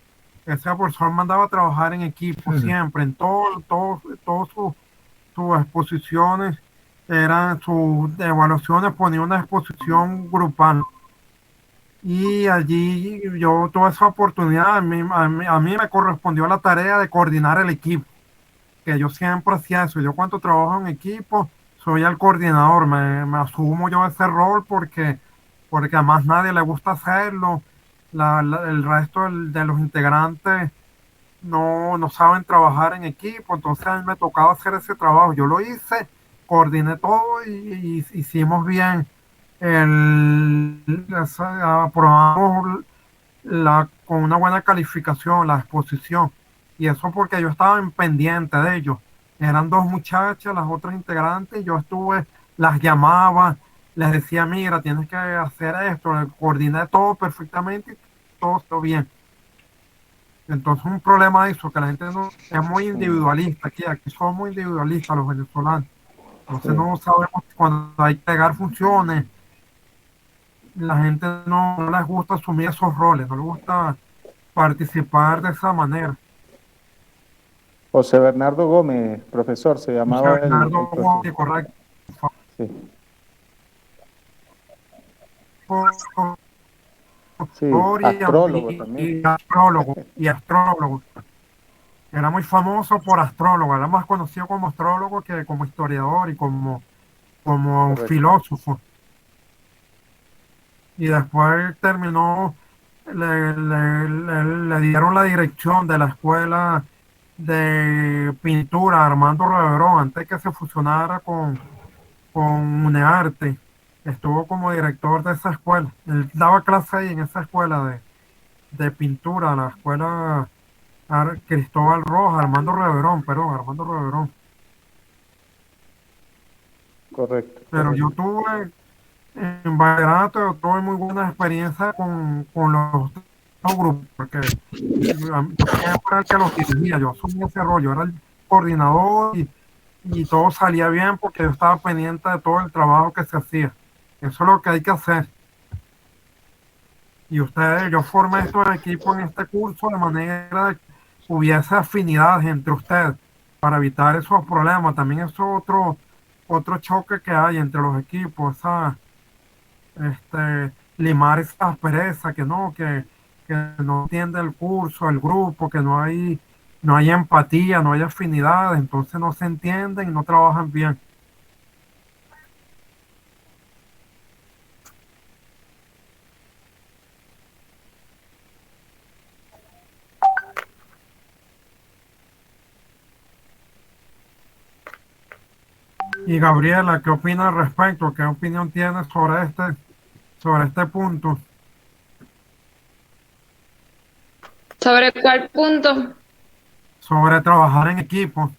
Ese profesor mandaba a trabajar en equipo siempre, en todas sus exposiciones, eran sus evaluaciones, ponía una exposición grupal. Y allí yo tuve esa oportunidad, a mí me correspondió la tarea de coordinar el equipo, que yo siempre hacía eso. Yo cuando trabajo en equipo soy el coordinador, me asumo yo ese rol porque a más nadie le gusta hacerlo. El resto de los integrantes no saben trabajar en equipo, entonces a mí me tocaba hacer ese trabajo. Yo lo hice, coordiné todo y hicimos bien. Aprobamos con una buena calificación la exposición. Y eso porque yo estaba en pendiente de ellos. Eran dos muchachas, las otras integrantes, y yo las llamaba, les decía, mira, tienes que hacer esto, coordiné todo perfectamente y todo está bien. Entonces un problema de eso, que la gente no es muy individualista, aquí somos muy individualistas los venezolanos. Sí. Entonces no sabemos cuando hay que pegar funciones, la gente no les gusta asumir esos roles, no les gusta participar de esa manera. José Bernardo Gómez, profesor, se José llamaba Bernardo el profesor. Gómez, correcto. Sí, sí, astrólogo también. Y astrólogo. Era muy famoso por astrólogo, era más conocido como astrólogo que como historiador y como Correcto, filósofo. Y después terminó, le dieron la dirección de la escuela de pintura Armando Reverón antes que se fusionara con UNEARTE. Estuvo como director de esa escuela. Él daba clase ahí en esa escuela de pintura, la escuela Cristóbal Rojas, Armando Reverón, perdón, Armando Reverón. correcto, Pero yo correcto. tuve en bachillerato, tuve muy buena experiencia con los dos grupos, porque yo siempre era el que los dirigía, yo asumí ese rol, yo era el coordinador y todo salía bien porque yo estaba pendiente de todo el trabajo que se hacía. Eso es lo que hay que hacer. Y yo formé estos equipos en este curso de manera de que hubiese afinidad entre ustedes para evitar esos problemas. También es otro choque que hay entre los equipos, limar esa aspereza, que no entiende el curso, el grupo, que no hay empatía, no hay afinidad, entonces no se entienden y no trabajan bien. Y Gabriela, ¿qué opina al respecto? ¿Qué opinión tienes sobre este punto? ¿Sobre cuál punto? Sobre trabajar en equipo.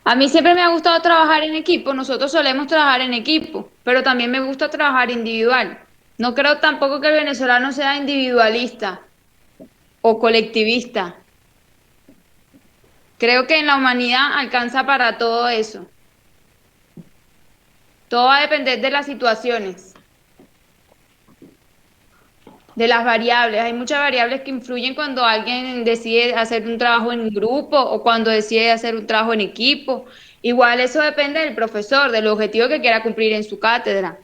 A mí siempre me ha gustado trabajar en equipo. Nosotros solemos trabajar en equipo, pero también me gusta trabajar individual. No creo tampoco que el venezolano sea individualista o colectivista. Creo que en la humanidad alcanza para todo eso. Todo va a depender de las situaciones, de las variables. Hay muchas variables que influyen cuando alguien decide hacer un trabajo en grupo o cuando decide hacer un trabajo en equipo. Igual eso depende del profesor, del objetivo que quiera cumplir en su cátedra.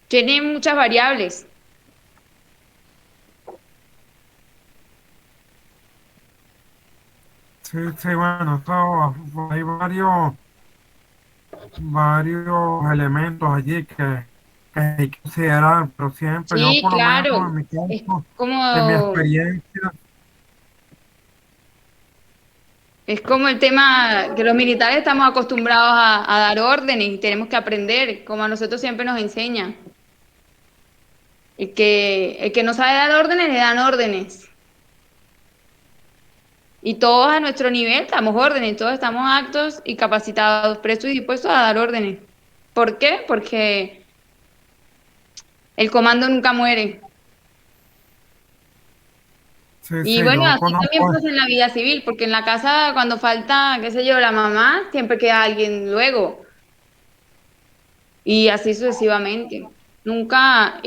Tiene muchas variables. Sí, sí, bueno, hay varios elementos allí que hay que considerar, pero siempre yo Sí, por lo menos claro. en mi Es caso, de mi como, experiencia, es como el tema que los militares estamos acostumbrados a dar órdenes y tenemos que aprender, como a nosotros siempre nos enseñan. El que no sabe dar órdenes, le dan órdenes. Y todos a nuestro nivel damos órdenes, todos estamos aptos y capacitados, prestos y dispuestos a dar órdenes. ¿Por qué? Porque el comando nunca muere. sí, Y sí, bueno, yo así también conozco, pasa en la vida civil, porque en la casa cuando falta, qué sé yo, la mamá, siempre queda alguien luego. Y así sucesivamente. Nunca,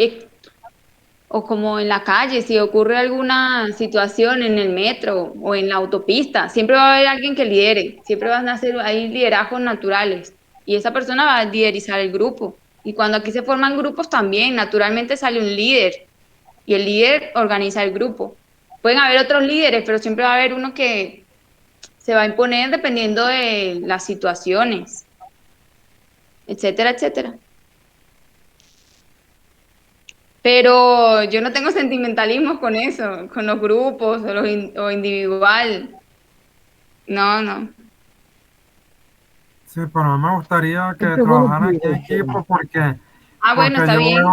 o como en la calle, si ocurre alguna situación en el metro o en la autopista, siempre va a haber alguien que lidere, siempre van a ser, hay liderazgos naturales y esa persona va a liderizar el grupo. Y cuando aquí se forman grupos también, naturalmente sale un líder y el líder organiza el grupo. Pueden haber otros líderes, pero siempre va a haber uno que se va a imponer dependiendo de las situaciones, etcétera, etcétera. Pero yo no tengo sentimentalismos con eso, con los grupos o individual. No, no. sí, pero a mí me gustaría que Siempre es bueno trabajaran en privilegiar. equipo porque, Ah, bueno, porque está bien.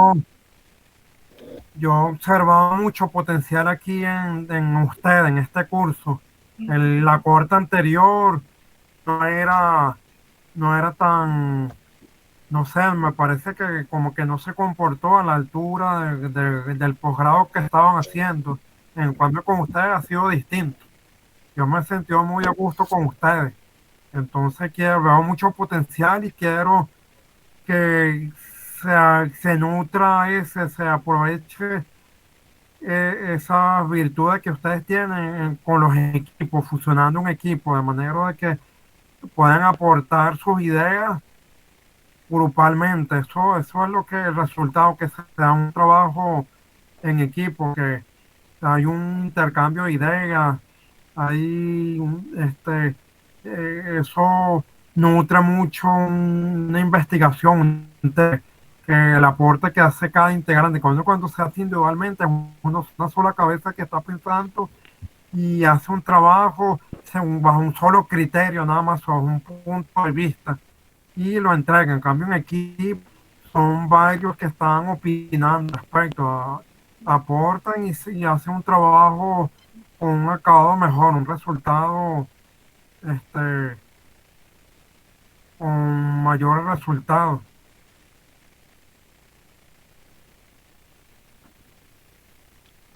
yo he observado mucho potencial aquí en usted, en este curso. La corte anterior no era, no era tan, no sé, me parece que como que no se comportó a la altura del posgrado que estaban haciendo. En cambio con ustedes ha sido distinto. Yo me he sentido muy a gusto con ustedes. Entonces veo mucho potencial y quiero que se nutra se aproveche esas virtudes que ustedes tienen con los equipos, fusionando un equipo, de manera de que puedan aportar sus ideas grupalmente. Eso es lo que el resultado que se da un trabajo en equipo, que hay un intercambio de ideas, hay eso nutre mucho una investigación que el aporte que hace cada integrante. Cuando se hace individualmente, una sola cabeza que está pensando y hace un trabajo bajo un solo criterio, nada más, bajo un punto de vista y lo entregan. En cambio, en equipo son varios que están opinando respecto aportan y hacen un trabajo con un acabado mejor, un resultado este, con mayores resultados.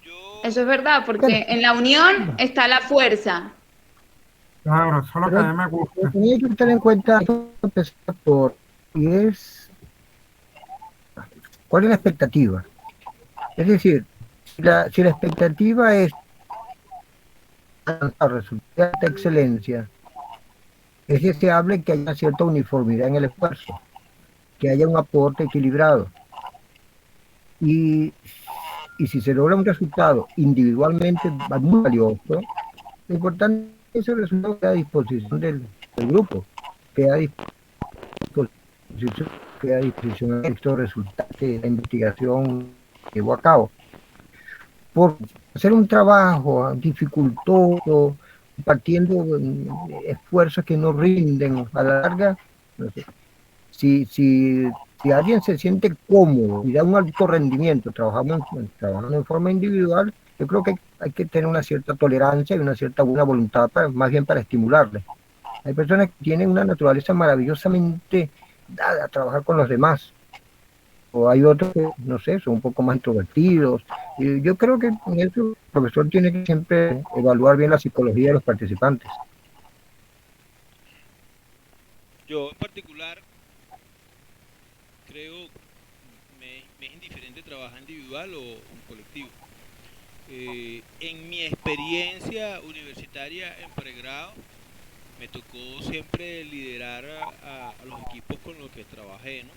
Yo, Eso es verdad, Bueno, porque en la unión está la fuerza. Claro, eso es lo que pero a mí me gusta. hay que tener en cuenta empezar por y es cuál es la expectativa. Es decir, si la expectativa es alcanzar resultados de excelencia, es deseable que haya cierta uniformidad en el esfuerzo, que haya un aporte equilibrado. Y, y si se logra un resultado individualmente muy valioso, lo importante es que ese resultado queda a disposición del grupo, queda a disposición, queda a disposición de estos resultados que la investigación llevó a cabo. Por hacer un trabajo dificultoso, partiendo esfuerzos que no rinden a la larga, no sé, si alguien se siente cómodo y da un alto rendimiento trabajando en forma individual, yo creo que hay que tener una cierta tolerancia y una cierta buena voluntad, más bien para estimularle. Hay personas que tienen una naturaleza maravillosamente dada a trabajar con los demás, o hay otros que, no sé, son un poco más introvertidos. Y yo creo que en eso el profesor tiene que siempre evaluar bien la psicología de los participantes. yo en particular creo me es indiferente trabajar individual o en colectivo. En mi experiencia universitaria en pregrado, me tocó siempre liderar a los equipos con los que trabajé, ¿no?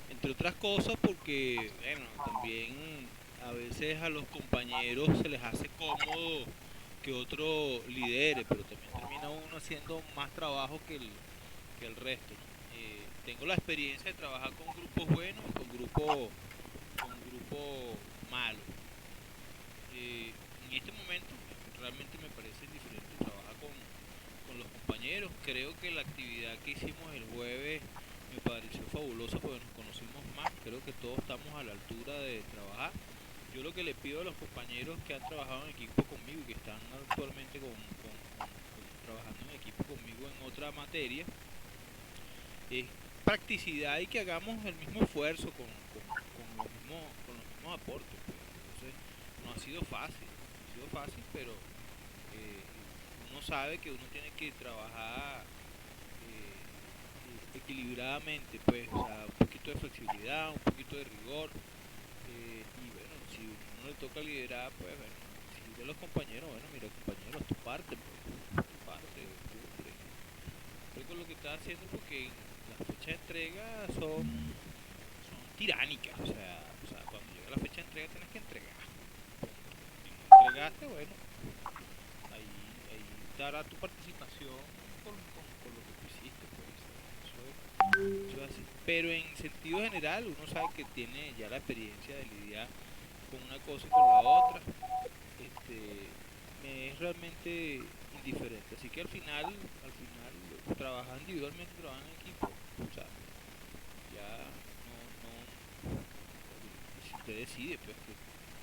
entre otras cosas porque, bueno, también a veces a los compañeros se les hace cómodo que otro lidere, pero también termina uno haciendo más trabajo que el resto, ¿no? Tengo la experiencia de trabajar con grupos buenos y con grupos malos. En este momento realmente me parece diferente trabajar con los compañeros. Creo que la actividad que hicimos el jueves me pareció fabulosa porque nos conocimos más. Creo que todos estamos a la altura de trabajar. Yo lo que le pido a los compañeros que han trabajado en equipo conmigo y que están actualmente trabajando en equipo conmigo en otra materia es practicidad y que hagamos el mismo esfuerzo con los mismos aportes, pues. Entonces, no ha sido fácil, pero uno sabe que uno tiene que trabajar equilibradamente, pues, o sea, un poquito de flexibilidad, un poquito de rigor, y bueno, si uno le toca liderar, pues bueno, si de los compañeros, bueno, mira compañero, tu parte, pues, tu parte, cumple con lo que estás haciendo porque las fechas de entrega son tiránicas, o sea, cuando llega la fecha de entrega tienes que entregar. Si no entregaste, bueno, ahí dará tu participación con lo que tú hiciste, pues. Eso es así. Pero en sentido general, uno sabe que tiene ya la experiencia de lidiar con una cosa y con la otra. Me es realmente indiferente. Así que al final, trabajar individualmente, trabajar en equipo, o sea, ya no, si usted decide pues que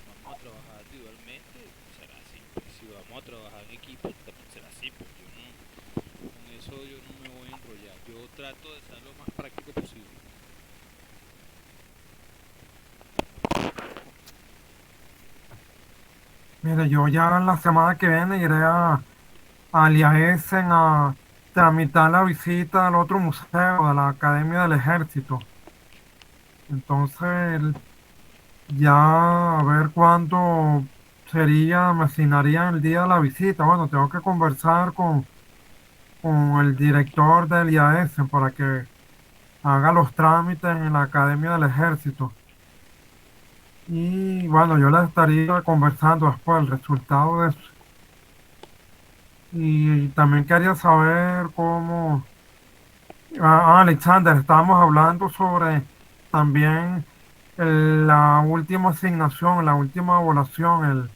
vamos a trabajar individualmente, será así. Pues, si vamos a trabajar en equipo, también será así. Pues yo no, con eso yo no me voy a enrollar. Yo trato de ser lo más práctico posible. Mire, yo ya la semana que viene iré al IAESEN a tramitar la visita al otro museo de la Academia del Ejército. Entonces, ya a ver cuándo sería, me asignarían el día de la visita. Bueno, tengo que conversar con el director del IAESEN para que haga los trámites en la Academia del Ejército. Y bueno, yo les estaría conversando después el resultado de eso. Y también quería saber cómo, Alexander, estábamos hablando sobre también la última asignación, la última evaluación,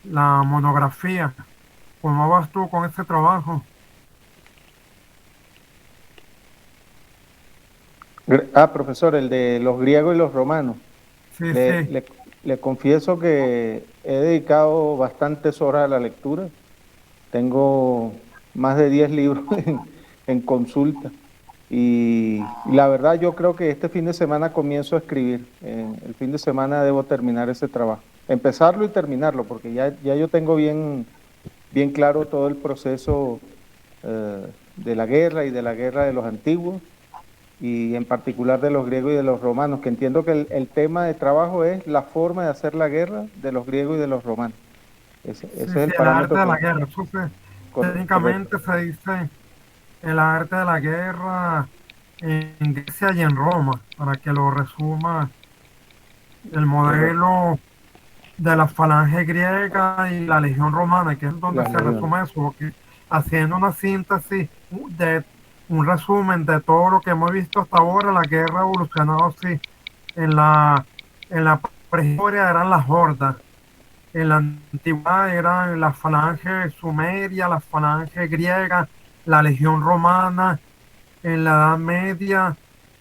la monografía. ¿Cómo vas tú con ese trabajo? Profesor, el de los griegos y los romanos. Sí, Le, sí. le- le confieso que he dedicado bastantes horas a la lectura. Tengo más de 10 libros en consulta. Y la verdad yo creo que este fin de semana comienzo a escribir. El fin de semana debo terminar ese trabajo. Empezarlo y terminarlo, porque ya yo tengo bien claro todo el proceso de la guerra y de la guerra de los antiguos, y en particular de los griegos y de los romanos, que entiendo que el tema de trabajo es la forma de hacer la guerra de los griegos y de los romanos. Ese Sí, es sí, el el arte parámetro de la guerra. Eso correcto. técnicamente se dice el arte de la guerra en Grecia y en Roma, para que lo resuma el Correcto. modelo de la falange griega y la legión romana, que es donde Las se legiones. resume eso, porque haciendo una síntesis de un resumen de todo lo que hemos visto hasta ahora, la guerra ha evolucionado así. En la prehistoria eran las hordas, en la antigüedad eran la falange sumeria, la falange griega, la legión romana, en la Edad Media,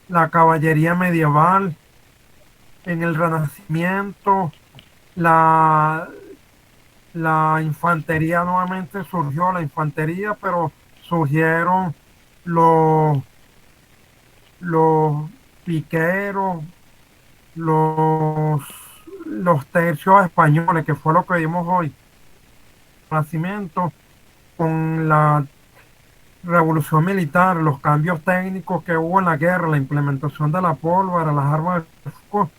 la caballería medieval, en el Renacimiento, la, la infantería nuevamente surgió, la infantería, pero surgieron los, los piqueros, los, los tercios españoles, que fue lo que vimos hoy. Renacimiento, con la revolución militar, los cambios técnicos que hubo en la guerra, la implementación de la pólvora, las armas de fuego,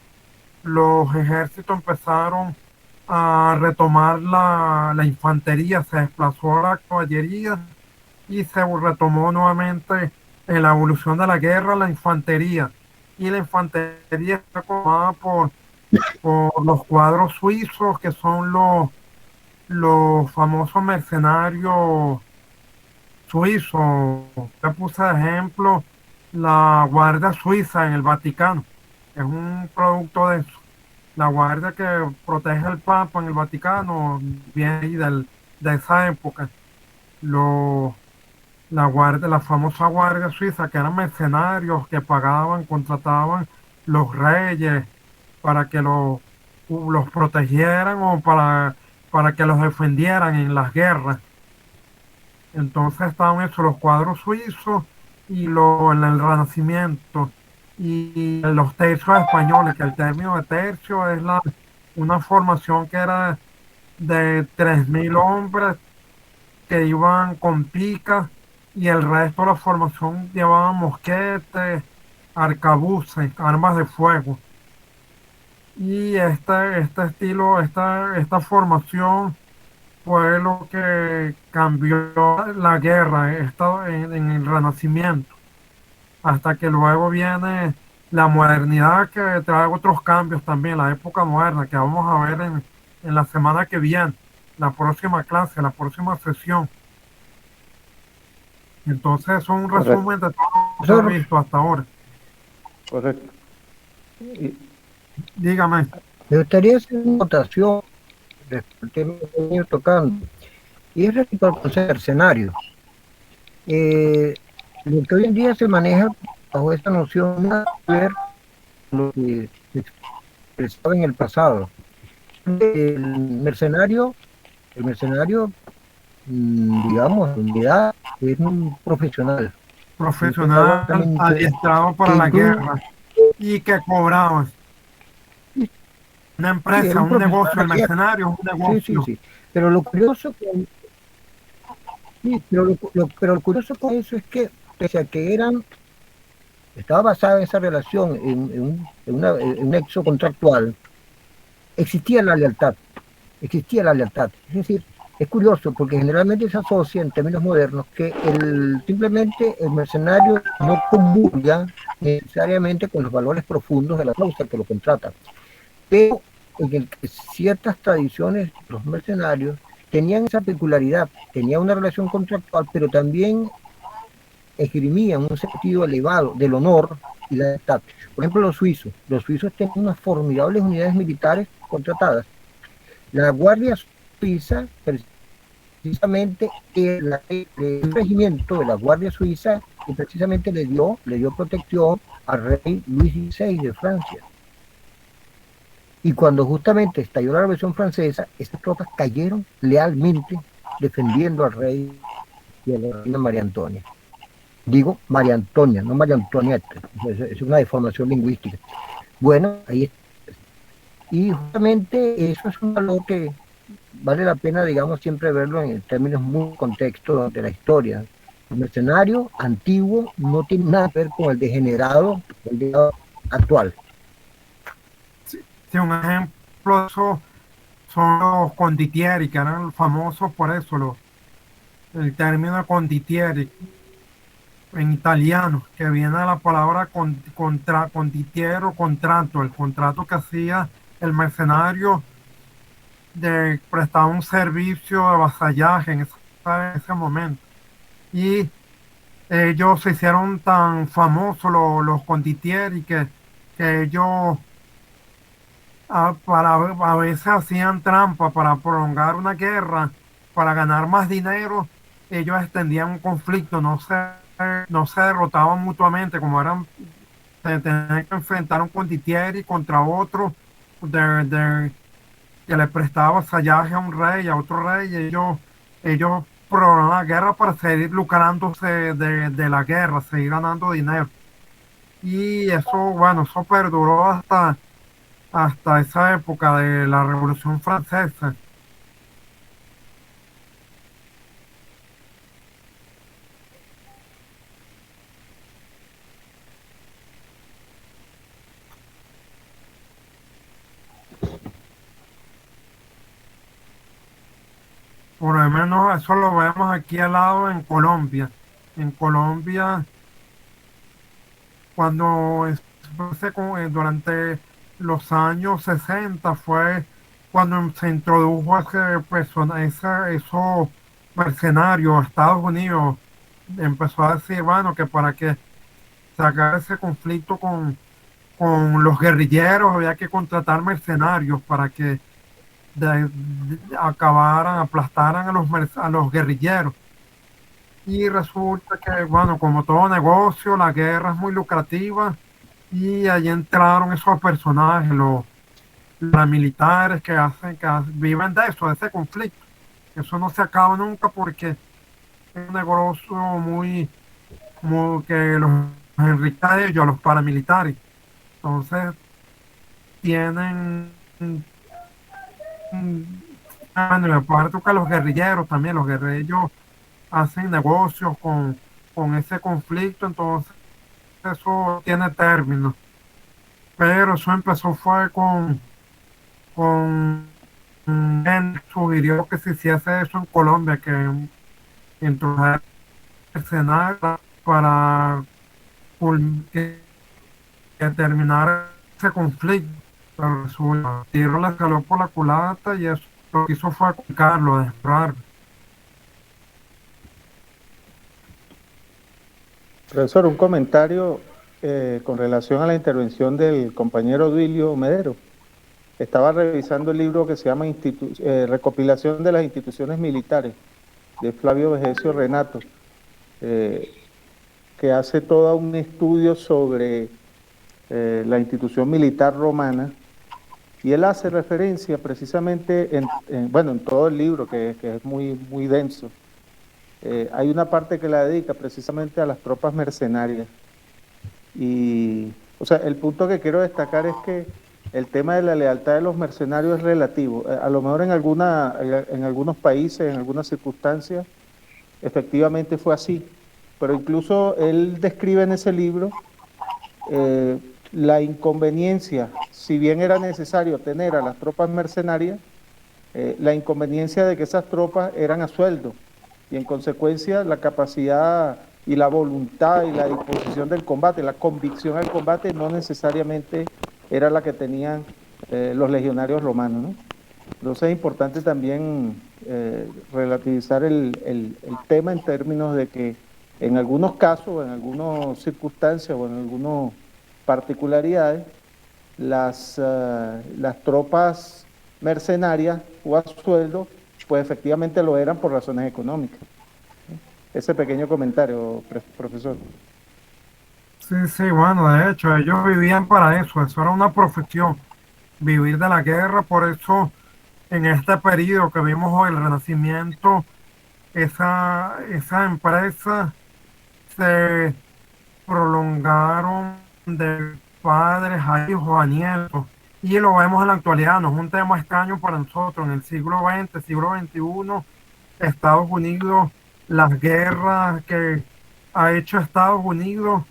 los ejércitos empezaron a retomar la infantería, se desplazó a la caballería y se retomó nuevamente en la evolución de la guerra la infantería. y la infantería está conformada por los cuadros suizos, que son los famosos mercenarios suizos. Te puse de ejemplo la Guardia Suiza en el Vaticano. Es un producto de eso. La guardia que protege al Papa en el Vaticano viene ahí de esa época. Los la famosa guardia suiza, que eran mercenarios que pagaban, contrataban los reyes para que los protegieran o para que los defendieran en las guerras. Entonces estaban hechos los cuadros suizos y en el Renacimiento y los tercios españoles, que el término de tercio es una formación que era de 3.000 hombres que iban con picas y el resto de la formación llevaba mosquetes, arcabuces, armas de fuego. Y este estilo, esta formación fue lo que cambió la guerra en el Renacimiento, hasta que luego viene la modernidad que trae otros cambios también, la época moderna, que vamos a ver en la semana que viene, la próxima clase, la próxima sesión. Entonces, es un Correcto. resumen de todo lo que he visto hasta ahora. Correcto. Y- Dígame. Me gustaría hacer una anotación respecto al tema que he venido tocando, y es respecto al concepto de mercenario. Lo que hoy en día se maneja bajo esta noción nada que ver con lo que se expresaba en el pasado. El mercenario, digamos, en realidad es un profesional que Profesional justamente adiestrado que para la incluso guerra y que cobraba. Una sí, era empresa, un un profesional negocio, de el la guerra. mercenario es un Sí, sí, negocio. sí. Pero lo curioso con, sí, pero lo curioso con eso es que, pese a que estaba basada esa relación en un nexo contractual, existía la lealtad, existía la lealtad. Es decir, es curioso porque generalmente se asocia en términos modernos que simplemente el mercenario no comulga necesariamente con los valores profundos de la causa que lo contrata, pero en el que ciertas tradiciones, los mercenarios, tenían esa peculiaridad, tenían una relación contractual, pero también esgrimían un sentido elevado del honor y la lealtad. Por ejemplo, los suizos tenían unas formidables unidades militares contratadas. La Guardia Suiza, precisamente el regimiento de la Guardia Suiza, que precisamente le dio protección al rey Luis XVI de Francia. Y cuando justamente estalló la Revolución Francesa, estas tropas cayeron lealmente defendiendo al rey y a la reina María Antonia. Digo María Antonia, no María Antonieta. Es una deformación lingüística. Bueno, ahí está. Y justamente eso es un valor que vale la pena, digamos, siempre verlo en términos muy contexto de la historia. El mercenario antiguo no tiene nada que ver con el degenerado actual. Sí, sí, un ejemplo de eso son los condottieri, que eran famosos por eso, el término condottieri en italiano, que viene de la palabra condottiero, contrato, el contrato que hacía el mercenario de prestar un servicio de vasallaje en ese momento. Y ellos se hicieron tan famosos los condottieri que ellos a veces hacían trampa para prolongar una guerra, para ganar más dinero. Ellos extendían un conflicto, no se derrotaban mutuamente, como se tenían que enfrentar un condottieri contra otro que le prestaba vasallaje a un rey, a otro rey, y ellos prolongaron la guerra para seguir lucrándose de la guerra, seguir ganando dinero. Y eso, bueno, eso perduró hasta esa época de la Revolución Francesa. Por lo menos eso lo vemos aquí al lado en Colombia. En Colombia, cuando durante los años 60 fue cuando se introdujo esos mercenarios a Estados Unidos. Empezó a decir, bueno, que para que sacar ese conflicto con los guerrilleros había que contratar mercenarios para que acabaran, aplastaran a los guerrilleros. Y resulta que, bueno, como todo negocio, la guerra es muy lucrativa y ahí entraron esos personajes, los paramilitares viven de eso, de ese conflicto. Eso no se acaba nunca porque es un negocio que los enriquece a ellos, a los paramilitares. Entonces, tienen, bueno, y aparte que los guerrilleros también, los guerrilleros hacen negocios con ese conflicto, entonces eso tiene término. Pero eso empezó fue con él sugirió que se hiciese eso en Colombia, que introdujera escenario para que terminara ese conflicto. Pero resulta, el tiro le salió por la culata y eso lo que hizo fue aplicarlo, desesperarlo. Profesor, un comentario con relación a la intervención del compañero Duilio Medero. Estaba revisando el libro que se llama Recopilación de las instituciones militares, de Flavio Vegecio Renato, que hace todo un estudio sobre la institución militar romana, y él hace referencia precisamente en todo el libro, que es muy, muy denso. Hay una parte que la dedica precisamente a las tropas mercenarias. Y, o sea, el punto que quiero destacar es que el tema de la lealtad de los mercenarios es relativo. A lo mejor en algunos países, en algunas circunstancias, efectivamente fue así. Pero incluso él describe en ese libro la inconveniencia, si bien era necesario tener a las tropas mercenarias, la inconveniencia de que esas tropas eran a sueldo, y en consecuencia la capacidad y la voluntad y la disposición del combate, la convicción al combate no necesariamente era la que tenían los legionarios romanos, ¿no? Entonces es importante también relativizar el tema en términos de que en algunos casos, en algunas circunstancias o en algunas particularidades, las tropas mercenarias o a sueldo, pues efectivamente lo eran por razones económicas. Ese pequeño comentario, profesor. Sí, sí, bueno, de hecho, ellos vivían para eso era una profesión, vivir de la guerra, por eso en este periodo que vimos hoy, el Renacimiento, esa empresa se prolongaron de padres a hijos a nietos. Y lo vemos en la actualidad, no es un tema extraño para nosotros. En el siglo XX, siglo XXI, Estados Unidos, las guerras que ha hecho Estados Unidos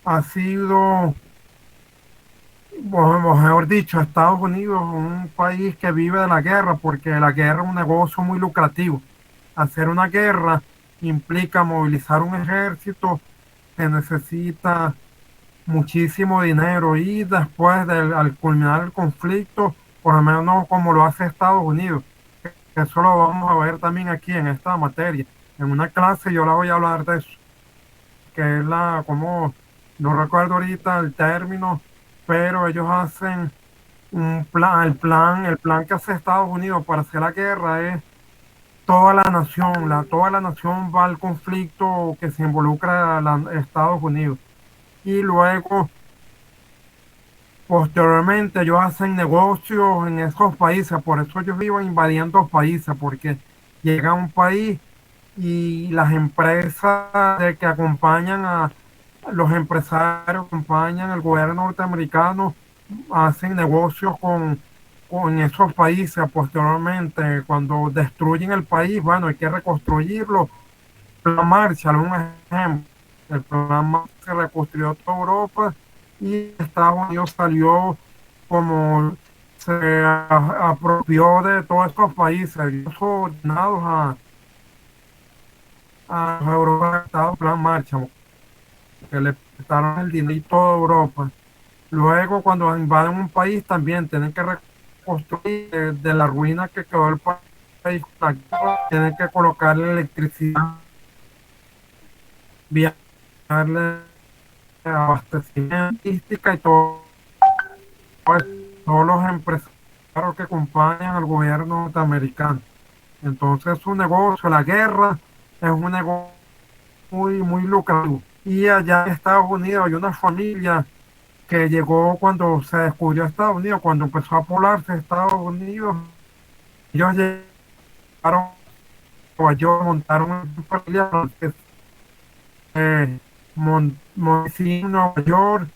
ha sido, o mejor dicho, Estados Unidos es un país que vive de la guerra porque la guerra es un negocio muy lucrativo. Hacer una guerra implica movilizar un ejército, se necesita muchísimo dinero y después al culminar el conflicto, por lo menos como lo hace Estados Unidos, que eso lo vamos a ver también aquí en esta materia. En una clase yo la voy a hablar de eso, que es como, no recuerdo ahorita el término, pero ellos hacen un plan, el plan que hace Estados Unidos para hacer la guerra es toda la nación, toda la nación va al conflicto que se involucra a Estados Unidos. Y luego, posteriormente, ellos hacen negocios en esos países, por eso ellos viven invadiendo países, porque llega a un país y las empresas que acompañan los empresarios, acompañan al gobierno norteamericano, hacen negocios con esos países. Posteriormente, cuando destruyen el país, bueno, hay que reconstruirlo. Plan Marshall, un ejemplo. El programa se reconstruyó toda Europa y Estados Unidos salió como se apropió de todos estos países, ordenados a los europeos, Plan Marshall, que le prestaron el dinero a toda Europa. Luego, cuando invaden un país, también tienen que reconstruir de la ruina que quedó el país, tienen que colocarle electricidad, darle abastecimiento y todo, pues, todos los empresarios que acompañan al gobierno norteamericano. Entonces, su negocio, la guerra, es un negocio muy lucrativo. Y allá en Estados Unidos hay una familia que llegó cuando se descubrió Estados Unidos, cuando empezó a poblarse Estados Unidos. Ellos llegaron a Nueva York, montaron una familia en Nueva York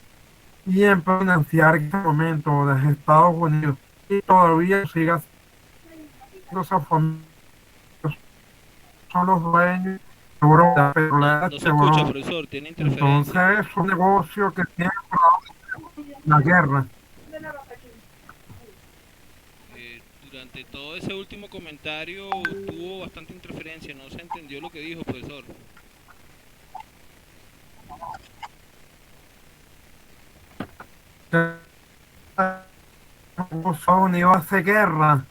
y en financiar en ese momento desde Estados Unidos. Y todavía sigue haciendo esa familia, son los dueños de Europa, petrolera No de se escucha, Europa. profesor, tiene Entonces interferencia. es un negocio que tiene la guerra. Durante todo ese último comentario tuvo bastante interferencia, no se entendió lo que dijo, profesor. Estados Unidos hace guerra,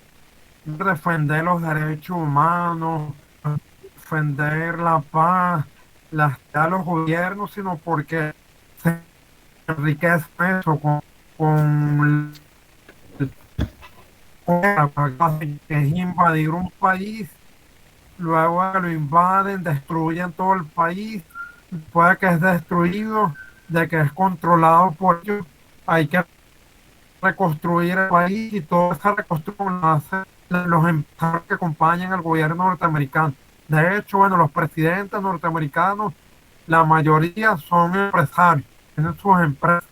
defender los derechos humanos, defender la paz, a los gobiernos, sino porque se enriquece eso con que es invadir un país, luego que lo invaden, destruyen todo el país, puede que es destruido, de que es controlado por ellos, hay que reconstruir el país y toda esa reconstrucción la hacen los empresarios que acompañan al gobierno norteamericano. De hecho, bueno, los presidentes norteamericanos, la mayoría son empresarios, tienen sus empresas.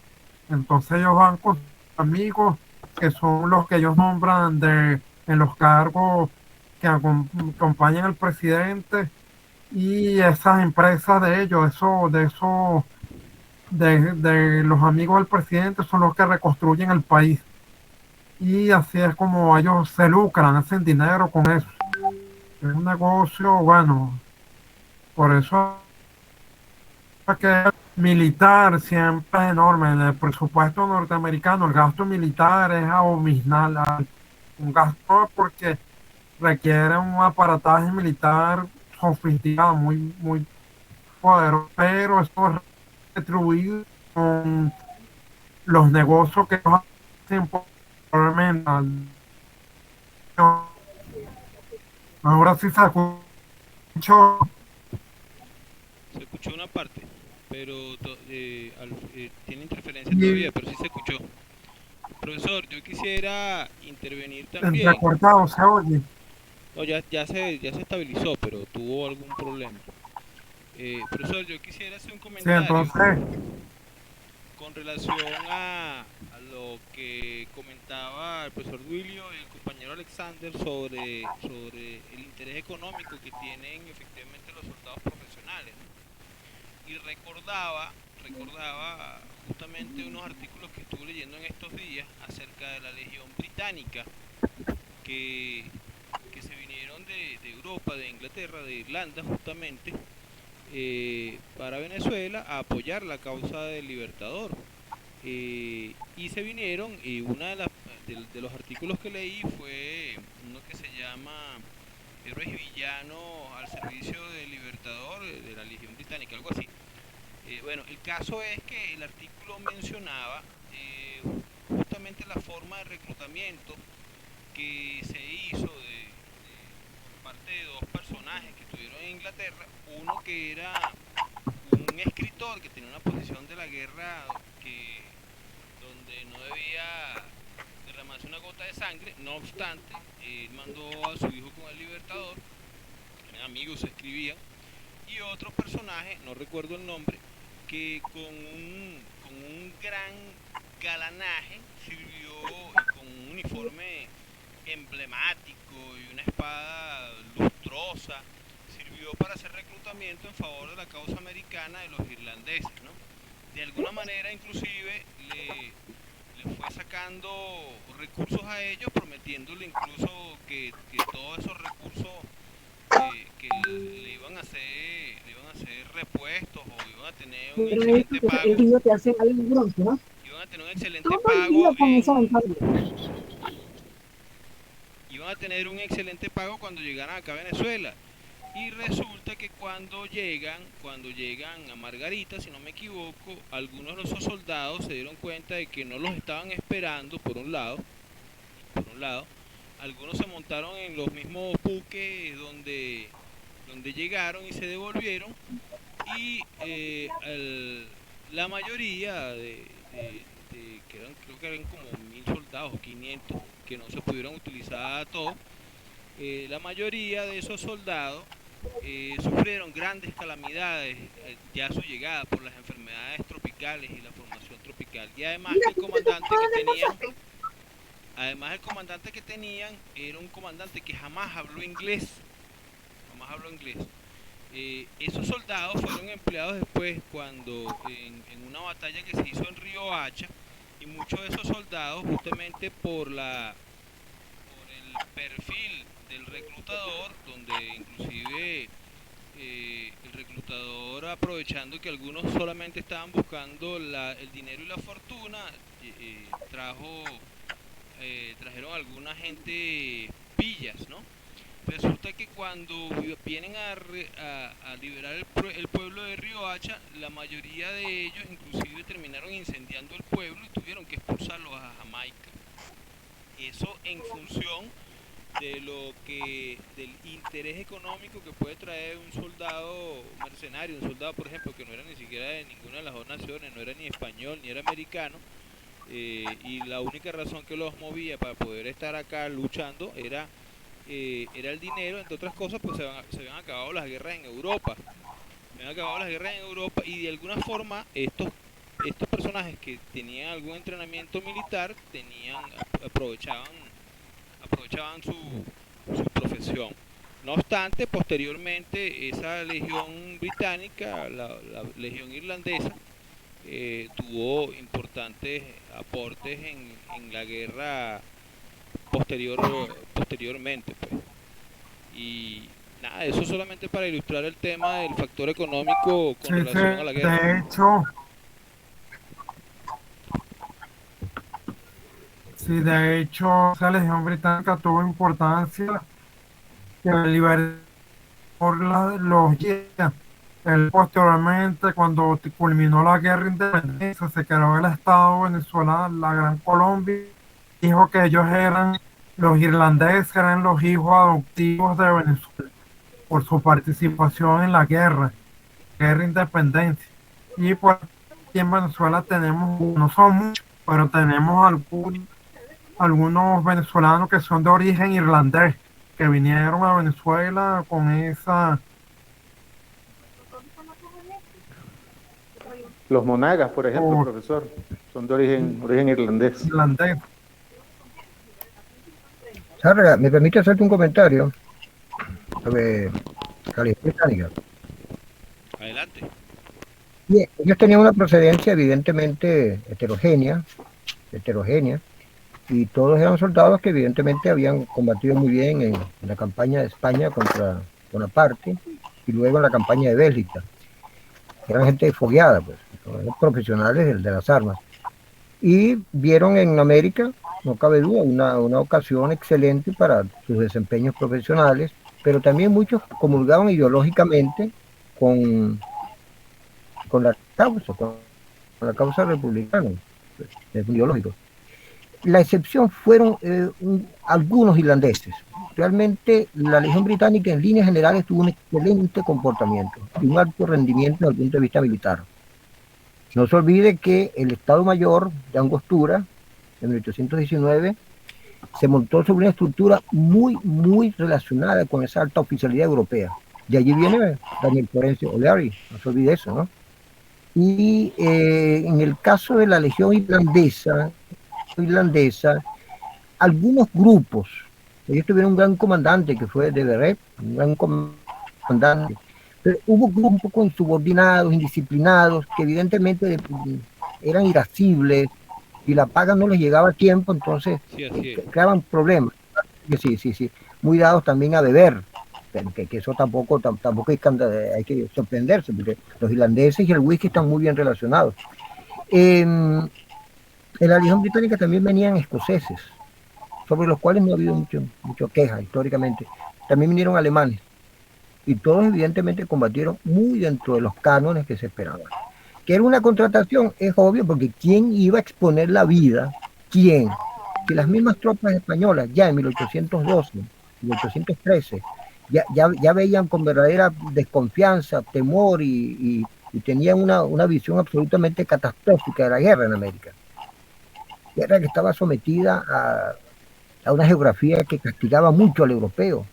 Entonces ellos van con sus amigos, que son los que ellos nombran en los cargos que acompañan al presidente, y esas empresas de ellos, de los amigos del presidente son los que reconstruyen el país. Y así es como ellos se lucran, hacen dinero con eso. Es un negocio, bueno, por eso es que el militar siempre es enorme. En el presupuesto norteamericano, el gasto militar es abismal. Un gasto porque requiere un aparataje militar sofisticado, muy poderoso, pero esto es retribuido con los negocios que hacen probablemente. Ahora sí se escuchó. Se escuchó una parte, pero tiene interferencia todavía, pero sí se escuchó. Profesor, yo quisiera intervenir también. Entrecortado se oye. No, ya se estabilizó, pero tuvo algún problema. Profesor, yo quisiera hacer un Sí, comentario entonces, con relación a lo que comentaba el profesor Duilio y el compañero Alexander sobre el interés económico que tienen efectivamente los soldados profesionales, ¿no? Y recordaba justamente unos artículos que estuve leyendo en estos días acerca de la Legión Británica que se vinieron de Europa, de Inglaterra, de Irlanda justamente, para Venezuela a apoyar la causa del Libertador. Y se vinieron, y una de los artículos que leí fue uno que se llama Héroes y Villanos al servicio del Libertador de la Legión Británica, algo así. Bueno, el caso es que el artículo mencionaba justamente la forma de reclutamiento que se hizo por parte de dos personajes que estuvieron en Inglaterra. Uno que era un escritor que tenía una posición de la guerra donde no debía derramarse una gota de sangre. No obstante, él mandó a su hijo con el Libertador, eran amigos, se escribían. Y otro personaje, no recuerdo el nombre, que con un gran galanaje sirvió, con un uniforme emblemático y una espada lustrosa, sirvió para hacer reclutamiento en favor de la causa americana de los irlandeses, ¿no? De alguna manera inclusive le fue sacando recursos a ellos, prometiéndole incluso que todos esos recursos que le iban a hacer repuestos o iban a tener un excelente pago, iban iban a tener un excelente Todo el pago día con en, esa mentalidad. iban a tener un excelente pago cuando llegaran acá a Venezuela. Y resulta que cuando llegan a Margarita, si no me equivoco, algunos de esos soldados se dieron cuenta de que no los estaban esperando, por un lado, algunos se montaron en los mismos buques donde llegaron y se devolvieron, y la mayoría que creo que eran como 1000 soldados o 500, que no se pudieron utilizar todos, la mayoría de esos soldados sufrieron grandes calamidades ya a su llegada por las enfermedades tropicales y la formación tropical. Y además Mira, el ¿qué te comandante tocaba que de tenían, nosotros? era un comandante que jamás habló inglés. Esos soldados fueron empleados después en una batalla que se hizo en Río Hacha, y muchos de esos soldados, justamente por el perfil del reclutador, donde inclusive el reclutador, aprovechando que algunos solamente estaban buscando el dinero y la fortuna, trajeron a alguna gente pillas, ¿no? Resulta que cuando vienen a liberar el pueblo de Río Hacha, la mayoría de ellos inclusive terminaron incendiando el pueblo y tuvieron que expulsarlos a Jamaica. Eso en función del interés económico que puede traer un soldado mercenario, un soldado, por ejemplo, que no era ni siquiera de ninguna de las dos naciones, no era ni español ni era americano, y la única razón que los movía para poder estar acá luchando era el dinero. Entre otras cosas, pues se habían acabado las guerras en Europa, y de alguna forma estos personajes que tenían algún entrenamiento militar aprovechaban su profesión. No obstante, posteriormente esa legión británica, la legión irlandesa, tuvo importantes aportes en la guerra posteriormente, pues. Y nada, eso solamente para ilustrar el tema del factor económico con Sí, relación a la guerra. de hecho, sí, de hecho, esa legión británica tuvo importancia que liberó por los días. Él posteriormente, cuando culminó la guerra de independencia, se creó el Estado venezolano, la Gran Colombia, dijo que ellos eran, los irlandeses eran los hijos adoptivos de Venezuela por su participación en la guerra de independencia. Y pues aquí en Venezuela tenemos, no son muchos, pero tenemos algunos venezolanos que son de origen irlandés, que vinieron a Venezuela con esa... Los monagas, por ejemplo, por profesor, son de origen irlandés. irlandés. Sárraga, ¿me permite hacerte un comentario sobre la legión británica? Adelante. Bien, ellos tenían una procedencia evidentemente heterogénea, y todos eran soldados que evidentemente habían combatido muy bien en la campaña de España contra Bonaparte y luego en la campaña de Bélgica. Eran gente fogueada, pues, eran profesionales de las armas. Y vieron en América, no cabe duda, una ocasión excelente para sus desempeños profesionales, pero también muchos comulgaban ideológicamente con la causa republicana, es ideológico. La excepción fueron algunos irlandeses. Realmente la Legión Británica en líneas generales tuvo un excelente comportamiento y un alto rendimiento desde el punto de vista militar. No se olvide que el Estado Mayor de Angostura, en 1819, se montó sobre una estructura muy relacionada con esa alta oficialidad europea. De allí viene Daniel Florencio O'Leary, no se olvide eso, ¿no? Y en el caso de la Legión irlandesa, algunos grupos, ellos tuvieron un gran comandante que fue de Beret, un gran comandante, pero hubo grupos un poco insubordinados, indisciplinados, que evidentemente eran irascibles y la paga no les llegaba a tiempo, entonces creaban problemas. Sí, muy dados también a beber, que eso tampoco hay que sorprenderse, porque los irlandeses y el whisky están muy bien relacionados. En la Legión Británica también venían escoceses, sobre los cuales no ha habido mucho queja históricamente. También vinieron alemanes y todos evidentemente combatieron muy dentro de los cánones que se esperaban. Que era una contratación, es obvio, porque ¿quién iba a exponer la vida? ¿Quién? Si las mismas tropas españolas ya en 1812, 1813, ya veían con verdadera desconfianza, temor y tenían una visión absolutamente catastrófica de la guerra en América. Guerra que estaba sometida a una geografía que castigaba mucho al europeo.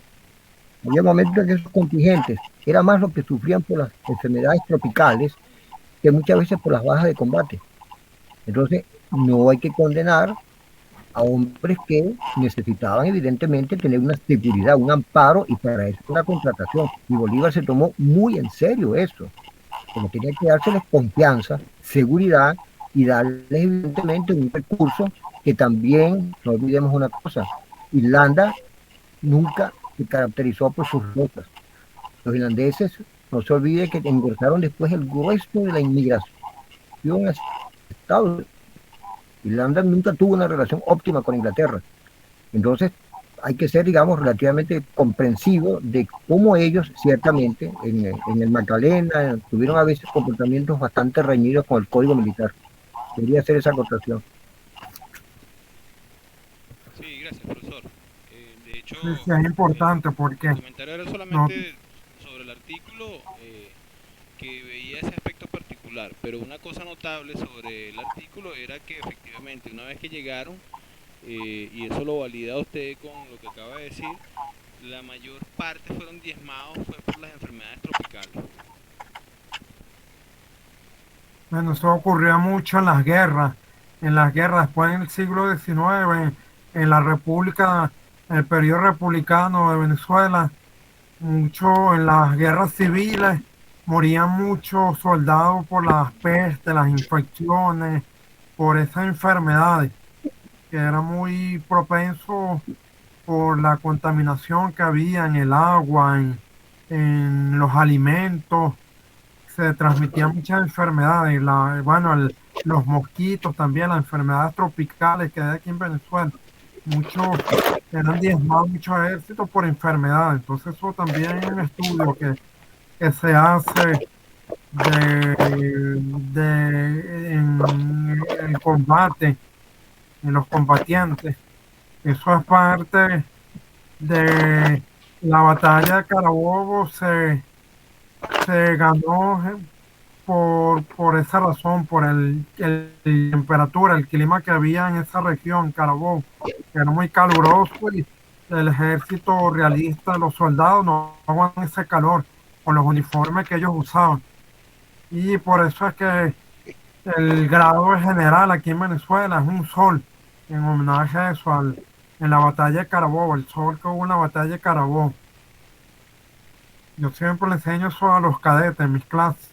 Había momentos en que esos contingentes era más lo que sufrían por las enfermedades tropicales que muchas veces por las bajas de combate. Entonces, no hay que condenar a hombres que necesitaban evidentemente tener una seguridad, un amparo, y para eso una contratación. Y Bolívar se tomó muy en serio eso, como tenía que dárseles confianza, seguridad y darles evidentemente un recurso que también, no olvidemos una cosa, Irlanda nunca se caracterizó por sus rutas. Los irlandeses, no se olvide que ingresaron después el grueso de la inmigración a Estados Unidos. Irlanda nunca tuvo una relación óptima con Inglaterra. Entonces, hay que ser, digamos, relativamente comprensivo de cómo ellos, ciertamente, en el Magdalena, tuvieron a veces comportamientos bastante reñidos con el código militar. Debería hacer esa acotación. Sí, gracias, profesor. De hecho, Sí, sí, es importante porque mi comentario era no, solamente sobre el artículo, que veía ese aspecto particular, pero una cosa notable sobre el artículo era que efectivamente una vez que llegaron, y eso lo valida usted con lo que acaba de decir, la mayor parte fueron diezmados fue por las enfermedades tropicales. bueno, eso ocurría mucho en las guerras después del siglo XIX, en la República, en el periodo republicano de Venezuela, mucho en las guerras civiles, morían muchos soldados por las pestes, las infecciones, por esas enfermedades, que era muy propenso por la contaminación que había en el agua, en los alimentos, se transmitían muchas enfermedades, bueno, los mosquitos también, las enfermedades tropicales que hay aquí en Venezuela, muchos eran diezmados, muchos ejércitos por enfermedades, entonces eso también es un estudio que se hace en el combate, en los combatientes, eso es parte de la batalla de Carabobo, se ganó por esa razón, por el temperatura, el clima que había en esa región, Carabobo, que era muy caluroso y el ejército realista, los soldados no aguantan ese calor con los uniformes que ellos usaban. Y por eso es que el grado de general aquí en Venezuela es un sol, en homenaje a eso, en la batalla de Carabobo, el sol que hubo en la batalla de Carabobo. Yo siempre le enseño eso a los cadetes en mis clases.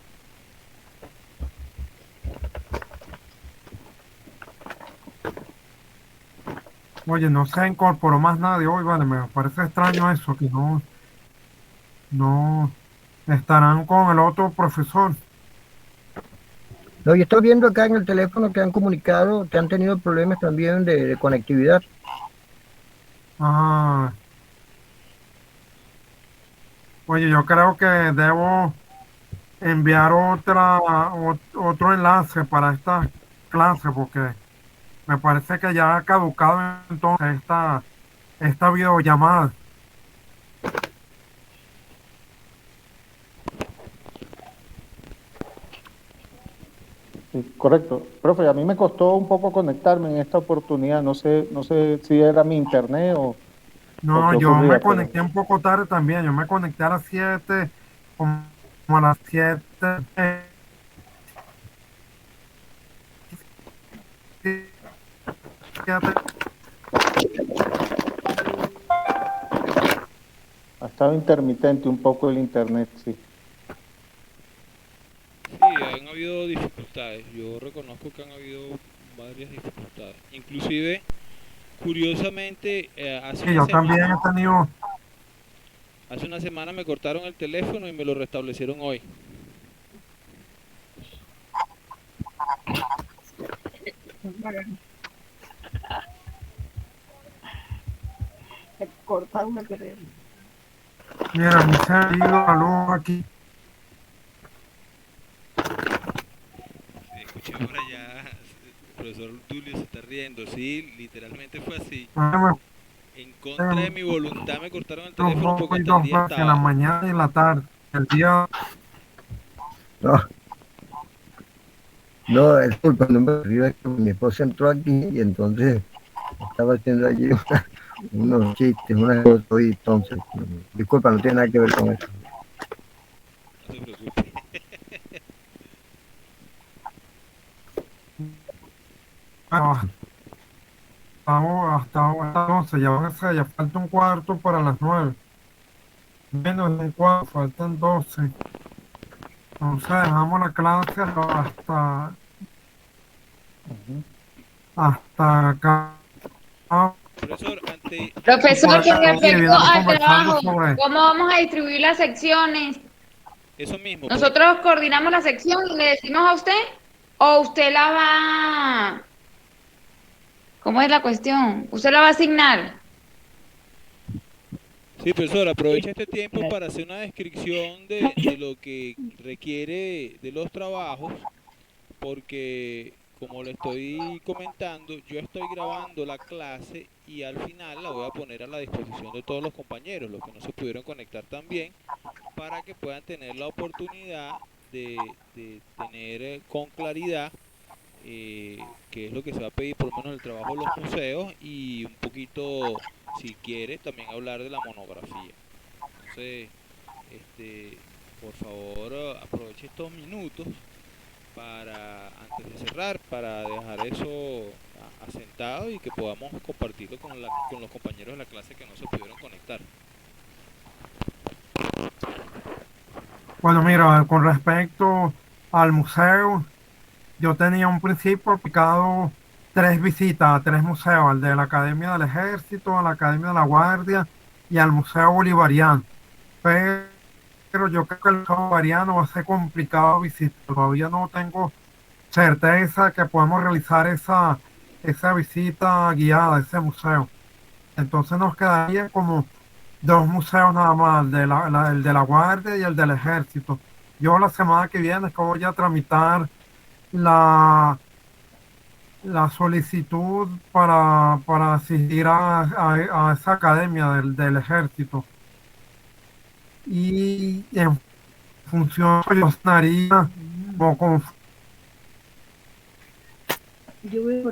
Oye, no se incorporó más nadie hoy, vale, me parece extraño eso, que no estarán con el otro profesor. No, yo estoy viendo acá en el teléfono que han comunicado que han tenido problemas también de conectividad. Ah, oye, yo creo que debo enviar otro enlace para esta clase, porque me parece que ya ha caducado entonces esta videollamada. Sí, correcto. Profe, a mí me costó un poco conectarme en esta oportunidad. No sé si era mi internet o No, qué yo me ocurría, pero conecté un poco tarde también. Yo me conecté a las 7, como a las 7. ha estado intermitente un poco el internet, sí. Sí, han habido dificultades, yo reconozco que han habido varias dificultades. Inclusive, curiosamente, Sí, yo también he tenido. hace una semana me cortaron el teléfono y me lo restablecieron hoy. Cortar una carrera. Mira, mi seguido la luz aquí. Escuché por allá, el profesor Tulio se está riendo, sí, literalmente fue así. Me En contra de mi voluntad me cortaron el los teléfono porque voy hasta el dos día veces, en la estaba. mañana y en la tarde. El día, No, no, es culpa, no me río, es que mi esposa entró aquí y entonces estaba haciendo allí unos chistes, unas cosas, y entonces, disculpa, no tiene nada que ver con eso. No se preocupe. ah, hasta 11, ya van a ser, ya falta un cuarto para las 9. Menos de un cuarto, faltan 12. Entonces dejamos la clase hasta acá. Profesor, ante... Profesor, con Y respecto vienen al conversando trabajo, sobre ¿cómo vamos a distribuir las secciones? Eso mismo, ¿Nosotros coordinamos la sección y le decimos a usted? ¿O usted la va... ¿Cómo es la cuestión? ¿Usted la va a asignar? sí, profesor, aprovecha este tiempo para hacer una descripción de lo que requiere de los trabajos, porque como le estoy comentando, yo estoy grabando la clase y al final la voy a poner a la disposición de todos los compañeros, los que no se pudieron conectar también, para que puedan tener la oportunidad de tener con claridad qué es lo que se va a pedir, por lo menos en el trabajo de los museos y un poquito, si quiere, también hablar de la monografía. Entonces, por favor, aproveche estos minutos para, antes de cerrar, para dejar eso asentado y que podamos compartirlo con los compañeros de la clase que no se pudieron conectar. Bueno, mira, con respecto al museo, yo tenía un principio aplicado 3 visitas a 3 museos, al de la Academia del Ejército, a la Academia de la Guardia y al Museo Bolivariano. Pero yo creo que el Museo Bolivariano va a ser complicado visitar. Todavía no tengo certeza que podemos realizar esa visita guiada a ese museo. Entonces nos quedaría como 2 museos nada más, el de la Guardia y el del Ejército. Yo la semana que viene es que voy a tramitar la, la solicitud para asistir a esa academia del Ejército. Y en función, yo estaría como con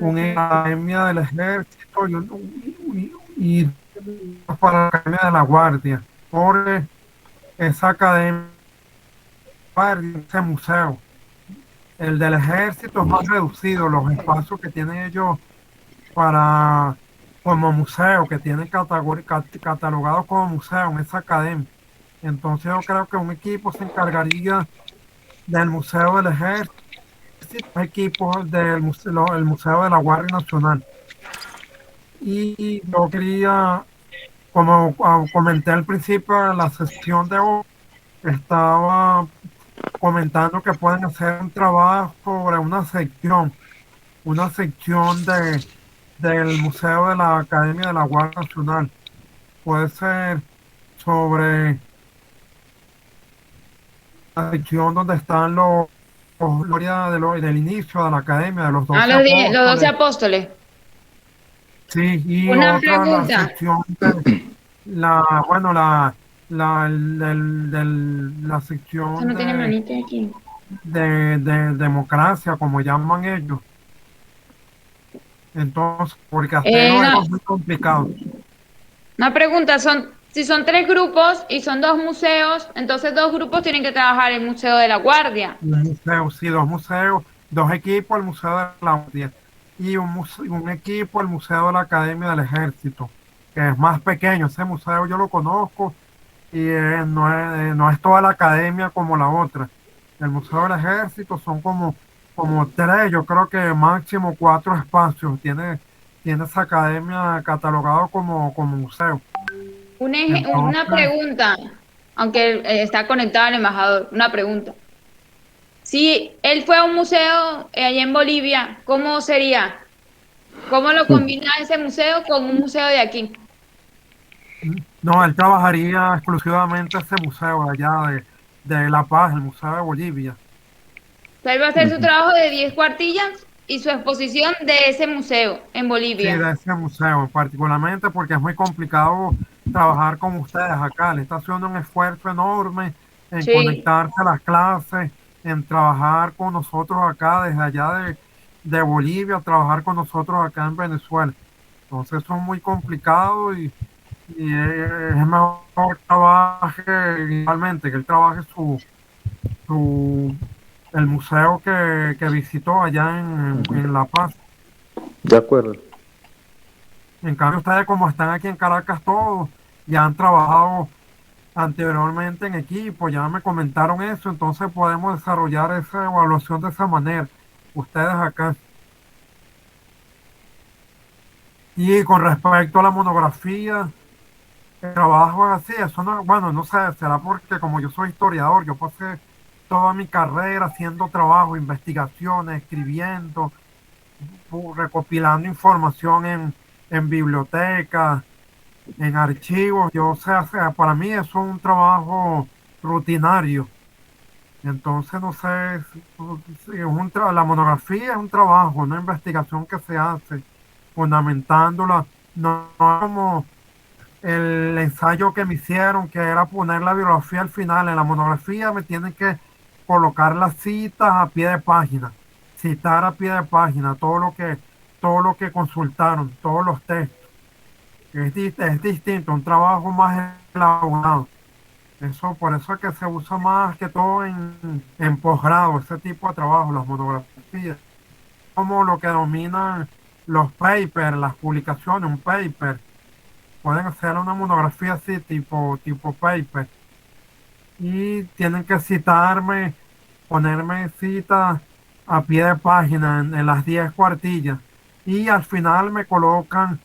una academia del Ejército y para la academia de la Guardia. Porque esa academia, ese museo. El del ejército es más reducido, los espacios que tienen ellos para como museo, que tienen catalogados como museo en esa academia. Entonces yo creo que un equipo se encargaría del Museo del Ejército, equipos del museo, el Museo de la Guardia Nacional. Y yo quería, como comenté al principio de la sesión de hoy, estaba comentando que pueden hacer un trabajo sobre una sección del Museo de la Academia de la Guardia Nacional. Puede ser sobre la sección donde están los gloria del inicio de la Academia, de los Ah, 12 los 12 apóstoles. apóstoles. Sí, y Una otra, la pregunta. sección de bueno, la Esto sección no tiene manita aquí. de democracia, como llaman ellos. Entonces, porque hacerlo No, es muy complicado. una pregunta, si son 3 grupos y son 2 museos, entonces 2 grupos tienen que trabajar en el Museo de la Guardia. Un museo, sí, 2 museos, 2 equipos, el Museo de la Guardia y un equipo, el Museo de la Academia del Ejército, que es más pequeño. Ese museo yo lo conozco y no es toda la academia como la otra. El Museo del Ejército son como 3, yo creo que máximo 4 espacios. Tiene esa academia catalogado como museo. Una Entonces, pregunta, aunque está conectado al embajador, una pregunta. Si él fue a un museo allá en Bolivia, ¿cómo sería? ¿Cómo lo combina ese museo con un museo de aquí? No, él trabajaría exclusivamente ese museo de allá de La Paz, el Museo de Bolivia. O sea, él va a hacer su trabajo de 10 cuartillas y su exposición de ese museo en Sí, Bolivia. de ese museo, particularmente porque es muy complicado trabajar con ustedes acá. Le está haciendo un esfuerzo enorme en Sí. conectarse a las clases, en trabajar con nosotros acá desde allá de Bolivia, trabajar con nosotros acá en Venezuela. Entonces eso es muy complicado y es mejor que trabaje igualmente, que él trabaje su, el museo que visitó allá en La Paz. De acuerdo. En cambio, ustedes como están aquí en Caracas todos, ya han trabajado anteriormente en equipo, ya me comentaron eso, entonces podemos desarrollar esa evaluación de esa manera. Ustedes acá. Y con respecto a la monografía, el trabajo es así, eso no, bueno, no sé, será porque como yo soy historiador, yo pasé toda mi carrera haciendo trabajo, investigaciones, escribiendo, recopilando información en bibliotecas, en archivos. Yo sé, para mí eso es un trabajo rutinario. Entonces, no sé, si es la monografía es un trabajo, una investigación que se hace fundamentándola, no como el ensayo que me hicieron, que era poner la bibliografía al final. En la monografía me tienen que colocar las citas a pie de página, citar a pie de página todo lo que consultaron, todos los textos. Es distinto, un trabajo más elaborado. Eso, por eso es que se usa más que todo en posgrado, ese tipo de trabajo, las monografías. Como lo que dominan los papers, las publicaciones, un paper. Pueden hacer una monografía así, tipo paper. Y tienen que citarme, ponerme cita a pie de página en las 10 cuartillas. Y al final me colocan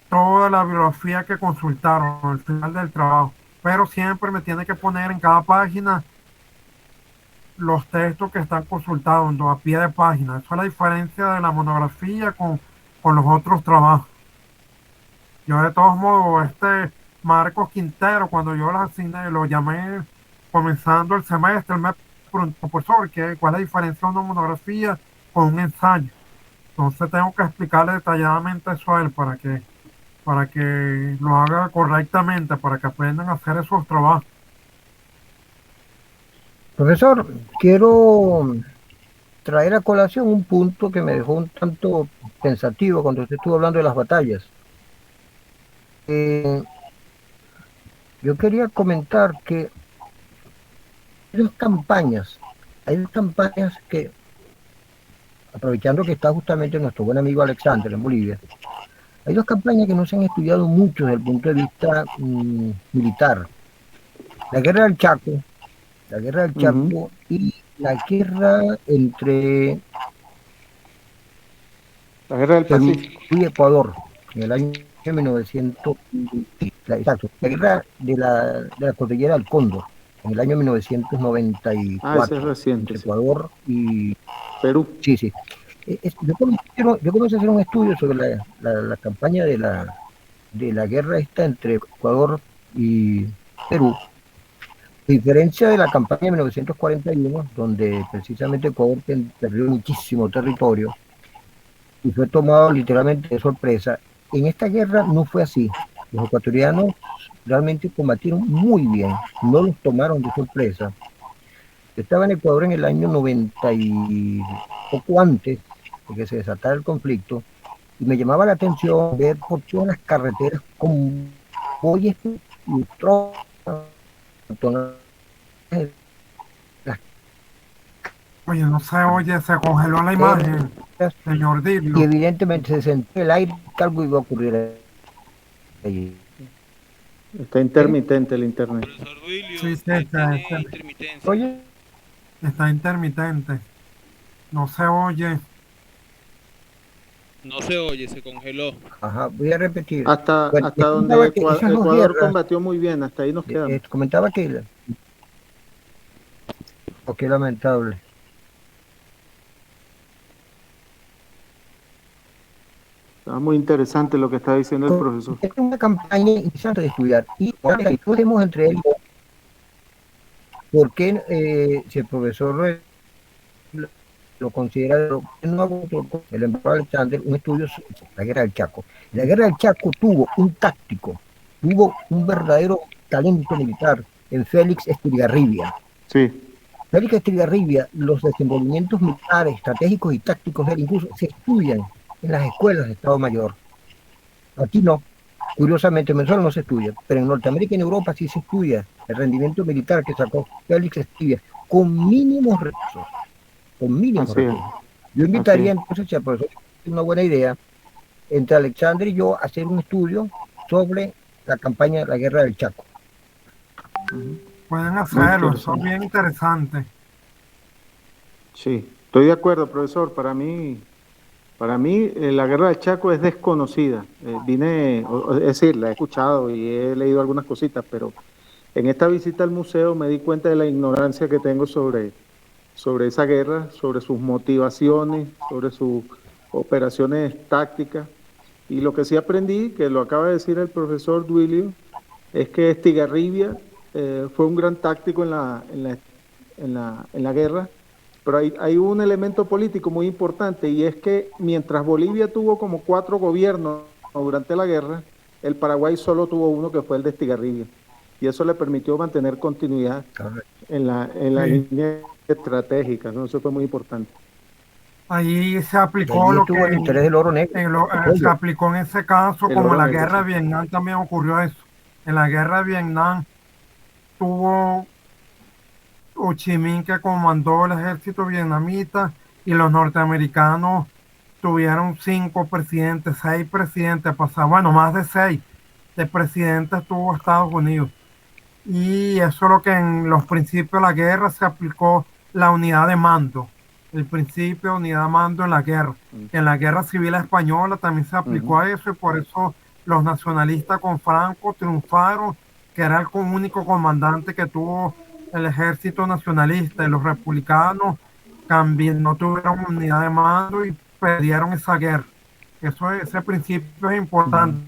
toda la bibliografía que consultaron al final del trabajo. Pero siempre me tiene que poner en cada página los textos que están consultando a pie de página. Esa es la diferencia de la monografía con los otros trabajos. Yo de todos modos, Marcos Quintero, cuando yo las asigné, lo llamé comenzando el semestre, él me preguntó, profesor, ¿cuál es la diferencia de una monografía con un ensayo? Entonces tengo que explicarle detalladamente eso a él para que lo haga correctamente, para que aprendan a hacer esos trabajos. Profesor, quiero traer a colación un punto que me dejó un tanto pensativo cuando usted estuvo hablando de las batallas. Eh, yo quería comentar que hay dos campañas que, aprovechando que está justamente nuestro buen amigo Alexander en Bolivia, hay dos campañas que no se han estudiado mucho desde el punto de vista militar. La guerra del Chaco, la guerra del Ujú. Chaco y la guerra entre La guerra del Perú Pacífico. y Ecuador en el año 1900, exacto, la guerra de la cordillera del Cóndor en el año Ah, ese es 1994 reciente, entre sí. Ecuador y Perú. sí, sí. Yo comencé a hacer un estudio sobre la campaña de la guerra esta entre Ecuador y Perú. A diferencia de la campaña de 1941, donde precisamente Ecuador perdió muchísimo territorio y fue tomado literalmente de sorpresa, en esta guerra no fue así. Los ecuatorianos realmente combatieron muy bien, no los tomaron de sorpresa. Yo estaba en Ecuador en el año 90 y poco antes de que se desatara el conflicto, y me llamaba la atención ver por todas las carreteras con convoyes y tropas, las Oye, no se oye, se congeló la carreteras, imagen, señor y Dilio. evidentemente se sentía el aire que algo iba a ocurrir allí. Está ¿Sí? intermitente el internet. Profesor Duilio, Sí, sí, usted tiene intermitencia. Oye, está intermitente. No se oye. No se oye, se congeló. ajá, voy a repetir. Hasta, Bueno, hasta les donde comentaba que esas dos Ecuador guerras, combatió muy bien, hasta ahí nos quedamos. comentaba que, oh, qué lamentable. Está muy interesante lo que está diciendo el profesor. Es una campaña interesante de estudiar. Y ahora discutimos entre él, ¿por qué si el profesor lo considera, no hago el embajador Alexander, un estudio sobre la guerra del Chaco? La guerra del Chaco tuvo un táctico, tuvo un verdadero talento militar en Félix Estigarribia. Sí, Félix Estigarribia, los desenvolvimientos militares, estratégicos y tácticos de él incluso se estudian en las escuelas de Estado Mayor. Aquí no. Curiosamente, en Venezuela no se estudia, pero en Norteamérica y en Europa sí se estudia el rendimiento militar que sacó Félix Estigarribia con mínimos recursos. Con mínimos así es. recursos. Yo invitaría entonces, si al profesor tiene una buena idea, entre Alexander y yo, a hacer un estudio sobre la campaña de la guerra del Chaco. Pueden hacerlo, son bien interesantes. Sí, estoy de acuerdo, profesor. Para mí la guerra del Chaco es desconocida. Es decir, la he escuchado y he leído algunas cositas, pero en esta visita al museo me di cuenta de la ignorancia que tengo sobre esa guerra, sobre sus motivaciones, sobre sus operaciones tácticas. Y lo que sí aprendí, que lo acaba de decir el profesor Duilio, es que Estigarribia fue un gran táctico en la guerra, pero hay un elemento político muy importante, y es que mientras Bolivia tuvo como 4 gobiernos durante la guerra, el Paraguay solo tuvo uno, que fue el de Estigarribia, y eso le permitió mantener continuidad en la Sí. línea estratégica, ¿no? Eso fue muy importante. Ahí se Y aplicó allí lo que estuvo el interés del oro negro. se aplicó en ese caso, El como en oro la negro, guerra sí. de Vietnam también ocurrió eso. En la guerra de Vietnam tuvo Ho Chi Minh, que comandó el ejército vietnamita, y los norteamericanos tuvieron 5 presidentes, 6 presidentes, bueno, más de 6 de presidentes tuvo Estados Unidos. Y eso es lo que en los principios de la guerra se aplicó, la unidad de mando, el principio de unidad de mando en la guerra. En la guerra civil española también se aplicó a eso, y por eso los nacionalistas con Franco triunfaron, que era el único comandante que tuvo el ejército nacionalista, y los republicanos también no tuvieron unidad de mando y perdieron esa guerra. Ese principio es importante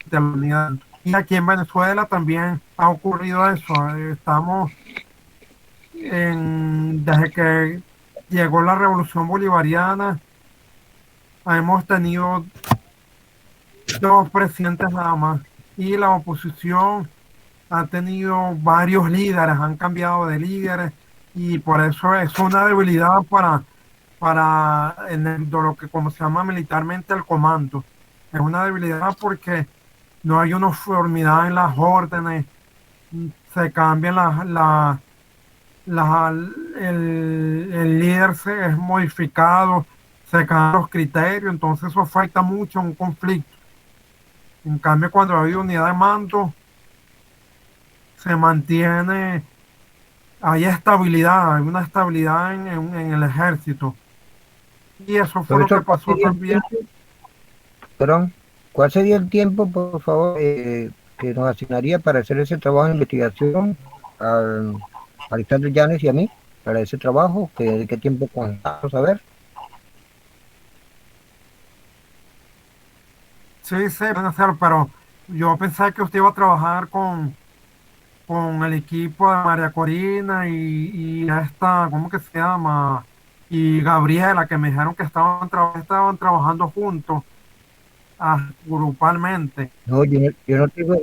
de la unidad. Y aquí en Venezuela también ha ocurrido eso. Estamos desde que llegó la Revolución Bolivariana, hemos tenido 2 presidentes nada más. Y la oposición ha tenido varios líderes, han cambiado de líderes, y por eso es una debilidad de lo que como se llama militarmente el comando. Es una debilidad porque no hay uniformidad en las órdenes, se cambian el líder es modificado, se cambian los criterios, entonces eso afecta mucho a un conflicto. En cambio, cuando hay unidad de mando, se mantiene, hay estabilidad, hay una estabilidad en el ejército. Y eso fue lo que Profesor, ¿cuál pasó sería el también. tiempo? Perdón, ¿cuál sería el tiempo, por favor, que nos asignaría para hacer ese trabajo de investigación al Alexander Llanes y a mí, para ese trabajo? ¿Qué tiempo contamos? A ver. Sí, sí, van a hacer, pero yo pensé que usted iba a trabajar con el equipo de María Corina y esta, ¿cómo que se llama? Y Gabriela, que me dijeron que estaban trabajando juntos, grupalmente. No, yo no tengo,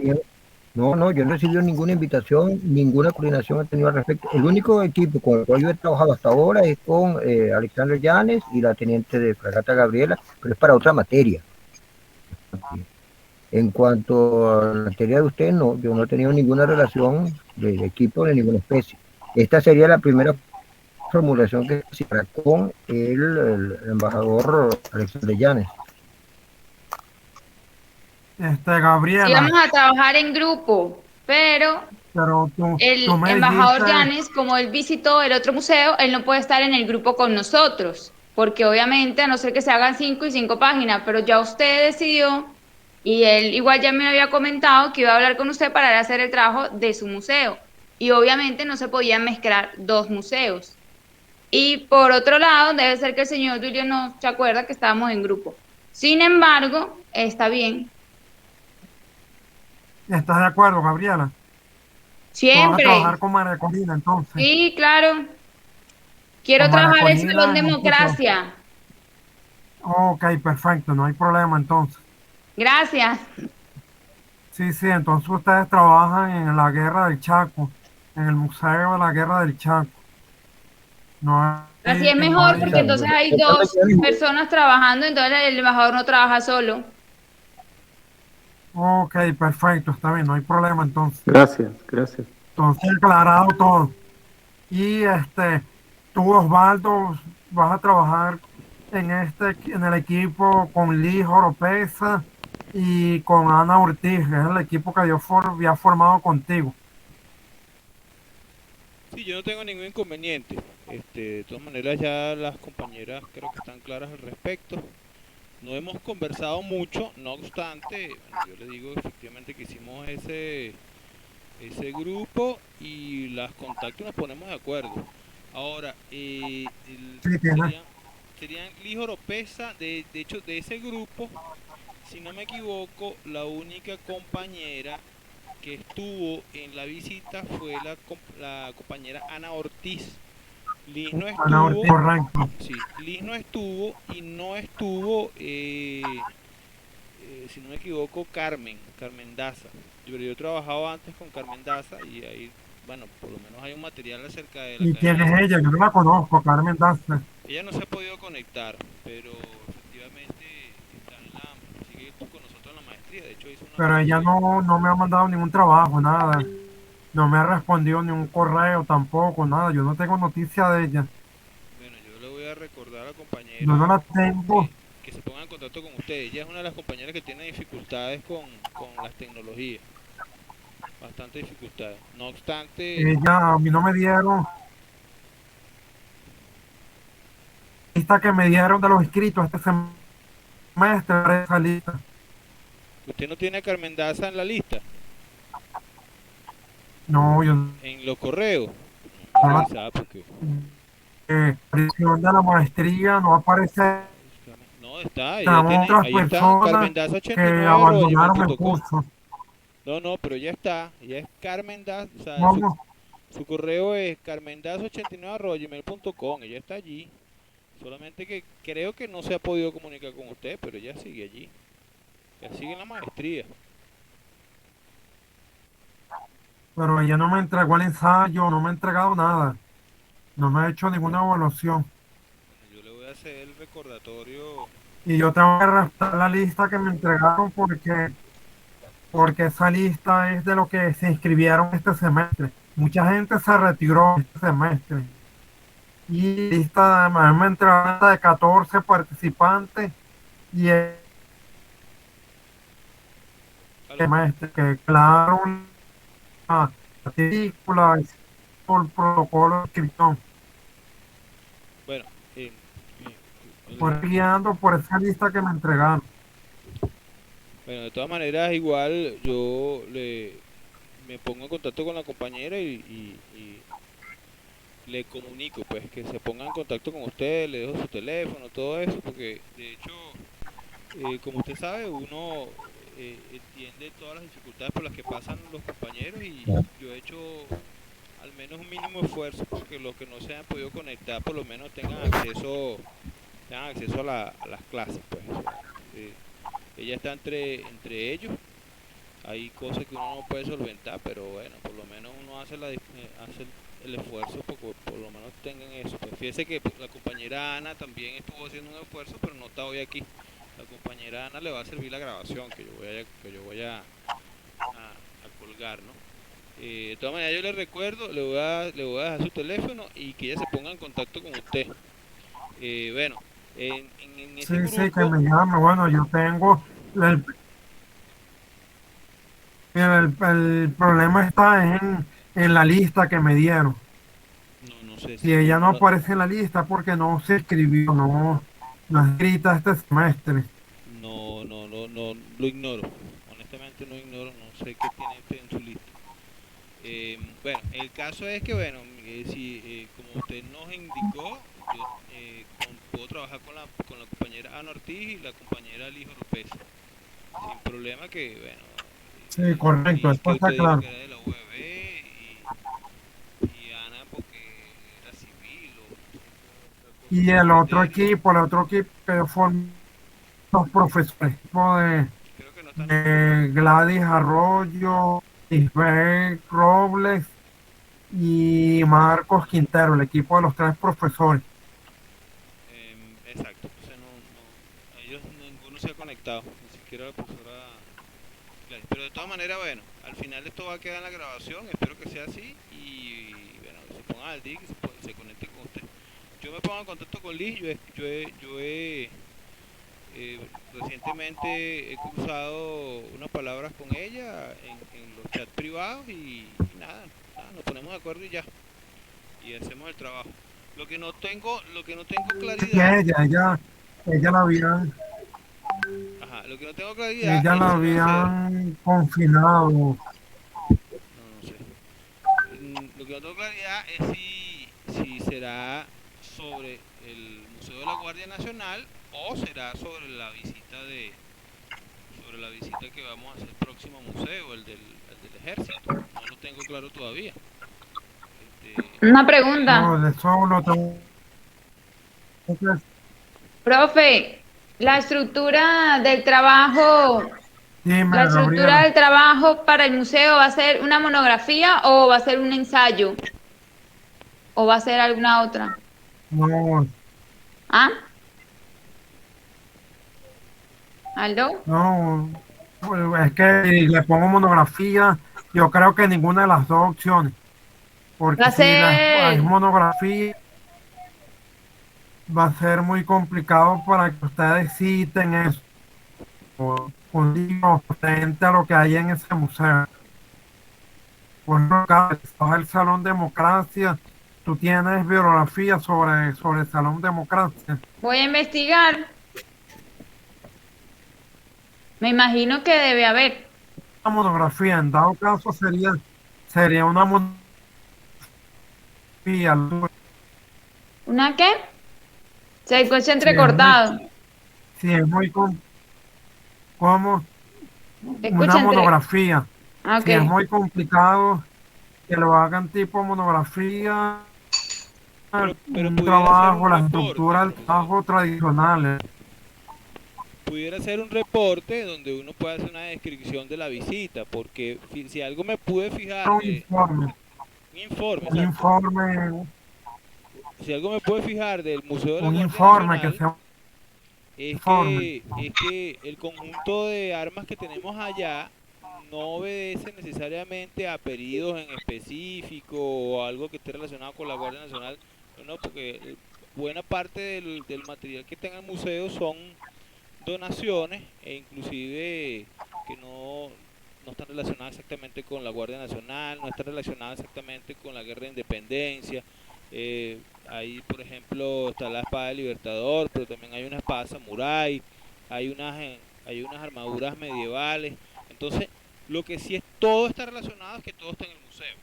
yo no he recibido ninguna invitación, ninguna coordinación he tenido al respecto. El único equipo con el cual yo he trabajado hasta ahora es con Alexander Llanes y la teniente de fragata Gabriela, pero es para otra materia. En cuanto a la materia de usted, no, yo no he tenido ninguna relación de equipo de ninguna especie. Esta sería la primera formulación que se hará con el embajador Alexander Llanes. Sí, Gabriela, vamos a trabajar en grupo, pero pero tú el me embajador dijiste, Yanes, como él visitó el otro museo, él no puede estar en el grupo con nosotros, porque obviamente, a no ser que se hagan 5 y 5 páginas, pero ya usted decidió, y él igual ya me había comentado que iba a hablar con usted para hacer el trabajo de su museo, y obviamente no se podían mezclar 2 museos. Y por otro lado, debe ser que el señor Julio no se acuerda que estábamos en grupo. Sin embargo, está bien. ¿Estás de acuerdo, Gabriela? Tú vas a Siempre. trabajar con María Corina, entonces. Sí, claro. Quiero Con María trabajar en Salón Corina en este caso. Democracia. Ok, perfecto, no hay problema entonces. Gracias. Sí, sí, entonces ustedes trabajan en la Guerra del Chaco, en el Museo de la Guerra del Chaco. No Así es no mejor porque hay, entonces hay dos personas trabajando, entonces el embajador no trabaja solo. ok, perfecto, está bien, no hay problema entonces. Gracias, gracias. Entonces, aclarado todo. Y tú, Osvaldo, vas a trabajar en el equipo con Liz Oropesa y con Ana Ortiz, que es el equipo que yo había formado contigo. Sí, yo no tengo ningún inconveniente. De todas maneras ya las compañeras creo que están claras al respecto. No hemos conversado mucho, no obstante, bueno, yo le digo efectivamente que hicimos ese grupo y las contactos nos ponemos de acuerdo. Ahora, Sí, tienes. serían Liz Oropesa, de hecho de ese grupo, si no me equivoco, la única compañera que estuvo en la visita fue la compañera Ana Ortiz. Liz no Ana Ortiz, estuvo, correcto. sí, Liz no estuvo y no estuvo, si no me equivoco, Carmen Daza. Yo he trabajado antes con Carmen Daza y ahí, bueno, por lo menos hay un material acerca de la ¿Y quién academia. es ella? Yo no la conozco, Carmen Daza. Ella no se ha podido conectar, pero efectivamente está sigue con nosotros en la maestría. De hecho, hizo una Pero ella maestría. no me ha mandado ningún trabajo, nada. No me ha respondido ni un correo tampoco, nada. Yo no tengo noticia de ella. Bueno, yo le voy a recordar a la Yo no compañera la tengo. que se ponga en contacto con ustedes. Ella es una de las compañeras que tiene dificultades con las tecnologías, bastante dificultades. No obstante, Ella, a mí no me dieron. Lista que me dieron de los inscritos este semestre, esa lista. usted no tiene a Carmen Daza en la lista, No, yo en los correos. Vamos a no la revisar porque presión de la maestría no aparece. no está, ella Tenemos tiene, otras ahí está, personas que abandonaron el carmendaza89@gmail.com. curso. No, no, pero ya está, ya es Carmen Daza, o sea, Vamos, su correo es carmendaza89@gmail.com, ella está allí. Solamente que creo que no se ha podido comunicar con usted, pero ella sigue allí. Ella sigue en la maestría. pero ella no me entregó el ensayo, no me ha entregado nada. No me ha hecho ninguna evaluación. Bueno, yo le voy a hacer el recordatorio. Y yo tengo que respetar la lista que me entregaron porque esa lista es de lo que se inscribieron este semestre. Mucha gente se retiró este semestre. Y lista, me entregaron lista de 14 participantes y el ¿Aló? semestre que claro la matrícula y por protocolo de inscripción. Bueno, eh, Por guiando por esa lista que me entregaron. bueno, de todas maneras, igual me pongo en contacto con la compañera y le comunico, pues, que se ponga en contacto con usted, le dejo su teléfono, todo eso, porque de hecho, como usted sabe, uno entiende todas las dificultades por las que pasan los compañeros y yo he hecho al menos un mínimo esfuerzo porque los que no se han podido conectar por lo menos tengan acceso a las clases, pues. O sea, eh, ella está entre ellos, hay cosas que uno no puede solventar, pero bueno, por lo menos uno hace el esfuerzo por lo menos tengan eso. Pues fíjese que la compañera Ana también estuvo haciendo un esfuerzo, pero no está hoy aquí. La compañera Ana le va a servir la grabación que yo voy a colgar, ¿no? De todas maneras yo le recuerdo, le voy a dejar su teléfono y que ella se ponga en contacto con usted. Bueno, en ese Sí, sí, que grupo, me llame. Bueno, yo tengo el, el problema está en la lista que me dieron. no sé Si si ella no no, aparece en la lista porque no se escribió, no es escrita este semestre. no lo ignoro. Honestamente no ignoro, no sé qué tiene usted en su lista. Bueno, el caso es que, bueno, si, como usted nos indicó, yo puedo trabajar con la compañera Ana Ortiz y la compañera Lijo López, sin problema que, bueno, Sí, correcto, Liz, eso que está usted dijo claro. que era de la UAB y Ana porque era civil o no sé qué otra cosa Y puede meter. el otro equipo que forman los profesores tipo Creo que no están incluidos. de Gladys Arroyo, Isabel Robles y Marcos Quintero, el equipo de los tres profesores. Exacto, o sea, ellos ninguno se ha conectado, ni siquiera la profesora Gladys. Pero de todas maneras, bueno, al final esto va a quedar en la grabación, espero que sea así y bueno, se pongan al día y se conecten con usted. Yo me pongo en contacto con Liz, eh, recientemente he cruzado unas palabras con ella en los chats privados y nada, nos ponemos de acuerdo y ya, y hacemos el trabajo. Lo que no tengo Y claridad, ella la habían, ajá, lo que no tengo claridad ella es la si va a ser, habían confinado. no sé, lo que no tengo claridad es si será sobre el Museo de la Guardia Nacional o será sobre la visita que vamos a hacer próximo museo, el del ejército. No lo tengo claro todavía. Una pregunta, No, de eso lo tengo que profe, la estructura del trabajo, dime, la estructura Gabriela. del trabajo para el museo va a ser una monografía o va a ser un ensayo o va a ser alguna otra. No, ¿Ah? ¿Aló? no, es que si le pongo monografía, yo creo que ninguna de las dos opciones, Va porque a si es ser monografía, va a ser muy complicado para que ustedes citen eso, un libro frente a lo que hay en ese museo. Por ejemplo, acá está el Salón Democracia, tú tienes bibliografía sobre el Salón Democracia. voy a investigar. Me imagino que debe haber. Una monografía, en dado caso sería una monografía. ¿Una qué? Se escucha Si es muy, entrecortado. si es muy como Se una escucha entre. monografía, Ah, si es ok. muy complicado que lo hagan tipo monografía, pero un pudiera ser un trabajo, la reporte, estructura del profesor. trabajo tradicional. Pudiera ser un reporte donde uno pueda hacer una descripción de la visita, porque si algo me pude fijar Un de informe, un informe, un exacto. informe, Si algo me pude fijar del Museo de la un Guardia informe que Nacional sea un es informe. que el conjunto de armas que tenemos allá no obedece necesariamente a pedidos en específico o algo que esté relacionado con la Guardia Nacional, no, porque buena parte del material que está en el museo son donaciones e inclusive que no están relacionadas exactamente con la Guardia Nacional, no están relacionadas exactamente con la Guerra de Independencia. Ahí, por ejemplo, está la espada del Libertador, pero también hay una espada samurái, hay unas armaduras medievales. Entonces, lo que sí es todo está relacionado es que todo está en el museo.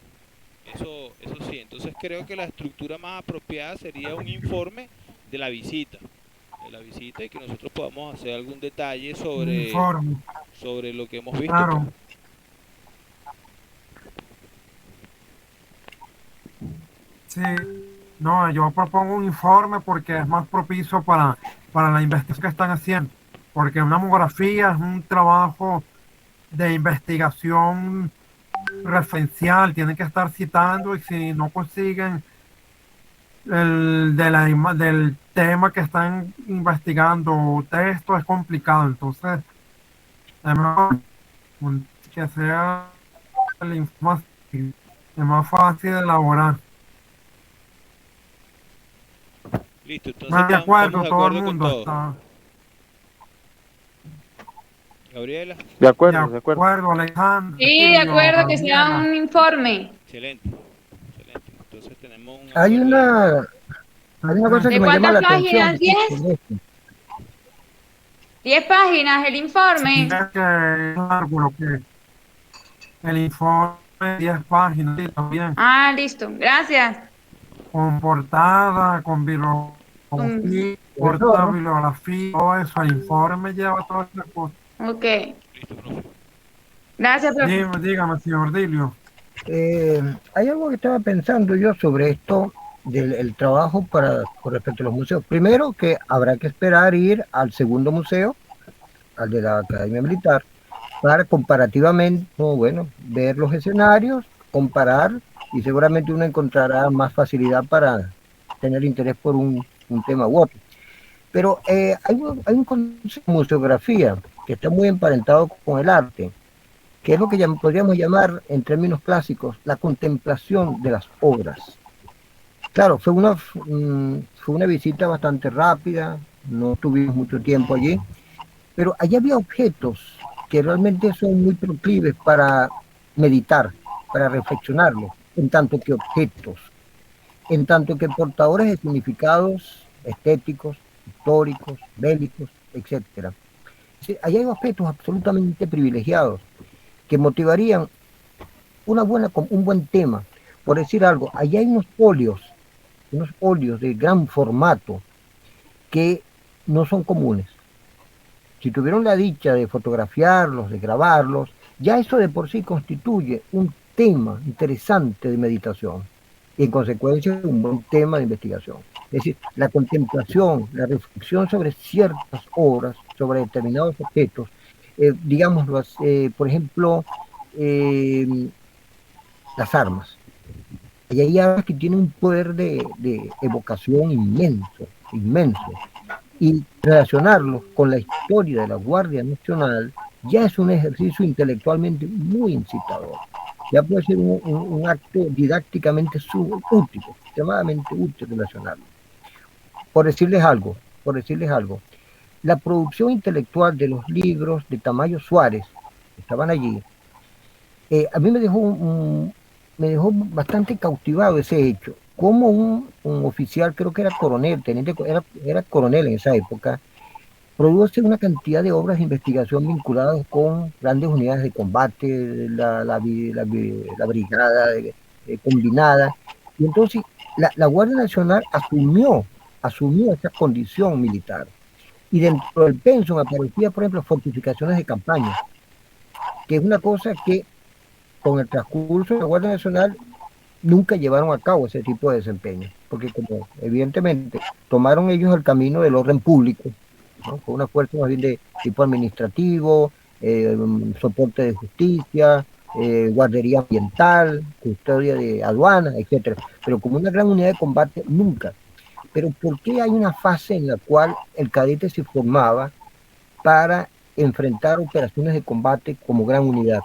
Eso sí. Entonces, creo que la estructura más apropiada sería un informe de la visita y que nosotros podamos hacer algún detalle Un informe, sobre lo que hemos visto, pues. claro. Sí, no, yo propongo un informe porque es más propicio para la investigación que están haciendo. Porque una monografía es un trabajo de investigación referencial, tienen que estar citando y si no consiguen del tema que están investigando o texto es complicado. Entonces, es mejor que sea el informe es más fácil de elaborar. Listo, entonces Más de estamos acuerdo, de todo el acuerdo con mundo todo. está Gabriela, De de acuerdo, de acuerdo. acuerdo, Alejandro, Sí, de Silvio, acuerdo, que sea Gabriela. un informe. excelente, excelente. Entonces tenemos un Hay acuerdo ahí. hay una cosa Sí. que ¿De me llama cuántas la atención páginas? 10. sobre esto. 10 páginas el Sí, informe. es que es largo lo que el informe 10 páginas y también Ah, listo. Gracias. con portada, con Mm, bibliografía, Tienes razón, corta ¿no? bibliografía, todo eso, el informe lleva todas esas cosas. ok. Listo, profe. Gracias, profe. Dígame, señor Dilio. Hay algo que estaba pensando yo sobre esto del el trabajo con respecto a los museos. Primero, que habrá que esperar ir al segundo museo, al de la Academia Militar, para comparativamente, no, bueno, ver los escenarios, comparar, y seguramente uno encontrará más facilidad para tener interés por un tema u otro. Pero hay un concepto de museografía que está muy emparentado con el arte, que es lo que podríamos llamar, en términos clásicos, la contemplación de las obras. Claro, fue una visita bastante rápida, no tuvimos mucho tiempo allí, pero allí había objetos que realmente son muy proclives para meditar, para reflexionarlos, en tanto que objetos, en tanto que portadores de significados estéticos, históricos, bélicos, etcétera. Sí, allí hay objetos absolutamente privilegiados que motivarían un buen tema. Por decir algo, allá hay unos óleos de gran formato que no son comunes. Si tuvieron la dicha de fotografiarlos, de grabarlos, ya eso de por sí constituye un tema interesante de meditación y en consecuencia un buen tema de investigación. Es decir, la contemplación, la reflexión sobre ciertas obras, sobre determinados objetos, digámoslo, por ejemplo, eh, las armas. Y hay armas que tienen un poder de evocación inmenso, inmenso. Y relacionarlos con la historia de la Guardia Nacional ya es un ejercicio intelectualmente muy incitador. Ya puede ser un acto didácticamente útil, extremadamente útil relacionarlo. Por decirles algo, la producción intelectual de los libros de Tamayo Suárez, que estaban allí, a mí me dejó bastante cautivado ese hecho. Como un oficial, creo que era coronel, era coronel en esa época, produce una cantidad de obras de investigación vinculadas con grandes unidades de combate, la brigada combinada. Y entonces la Guardia Nacional asumió esa condición militar. Y dentro del pensum aparecía, por ejemplo, fortificaciones de campaña, que es una cosa que con el transcurso de la Guardia Nacional nunca llevaron a cabo ese tipo de desempeño, porque como evidentemente tomaron ellos el camino del orden público, ¿no? Con una fuerza más bien de tipo administrativo, soporte de justicia, guardería ambiental, custodia de aduanas, etcétera. Pero como una gran unidad de combate, nunca. Pero ¿por qué hay una fase en la cual el cadete se formaba para enfrentar operaciones de combate como gran unidad?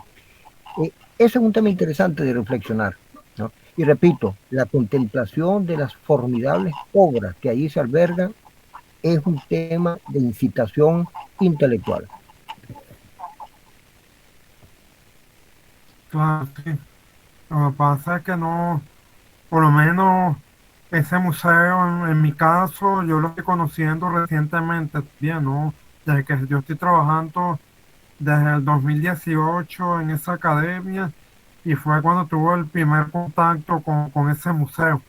Eso es un tema interesante de reflexionar, ¿no? Y repito, la contemplación de las formidables obras que ahí se albergan es un tema de incitación intelectual. Claro, sí. Lo que pasa es que no, por lo menos ese museo, en mi caso, yo lo estoy conociendo recientemente, bien, ¿no? Desde que yo estoy trabajando desde el 2018 en esa academia y fue cuando tuve el primer contacto con ese museo.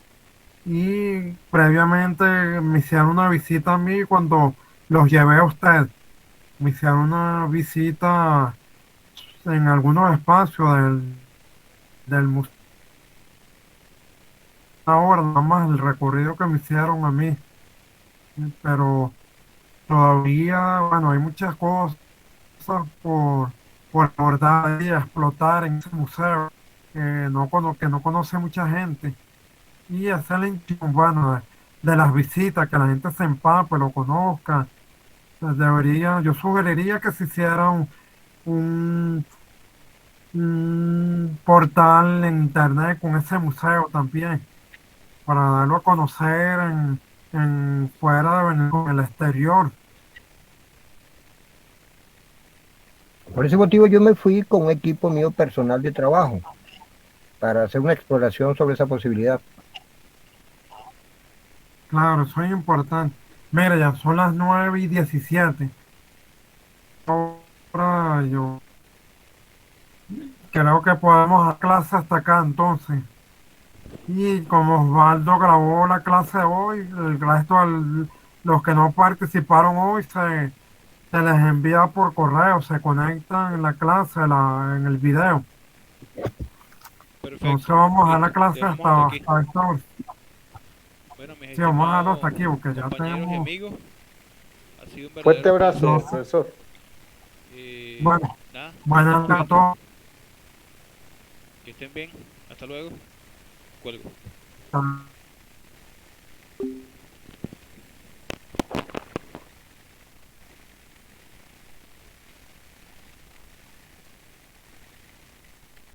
Y previamente me hicieron una visita a mí cuando los llevé a usted. Me hicieron una visita en algunos espacios del museo. Ahora, nada más el recorrido que me hicieron a mí, pero todavía, bueno, hay muchas cosas por, por abordar y explotar en ese museo que no conoce mucha gente. Y hacer la inclusión, bueno, de las visitas, que la gente se empape, lo conozca. Yo sugeriría que se hiciera un, un portal en internet con ese museo también, para darlo a conocer en fuera de Venezuela, en el exterior. Por ese motivo yo me fui con un equipo mío personal de trabajo para hacer una exploración sobre esa posibilidad. Claro, eso es importante. Mira, ya son las 9:17. Ahora yo creo que podemos dar clase hasta acá entonces. Y como Osvaldo grabó la clase hoy, el resto, los que no participaron hoy, se les envía por correo, se conectan en la clase, en el video. Perfecto. Entonces vamos a la Listo. clase Dejamos hasta aquí. hasta esta hora. Bueno, mis Sí, vamos a dejarlo hasta estimados aquí porque ya compañeros y tenemos... amigos, ha sido un Fuerte verdadero abrazo, placer. profesor. Bueno, Nada, buenas estamos noches a viendo. todos. Que estén bien. Hasta luego. Cuelgo. Hasta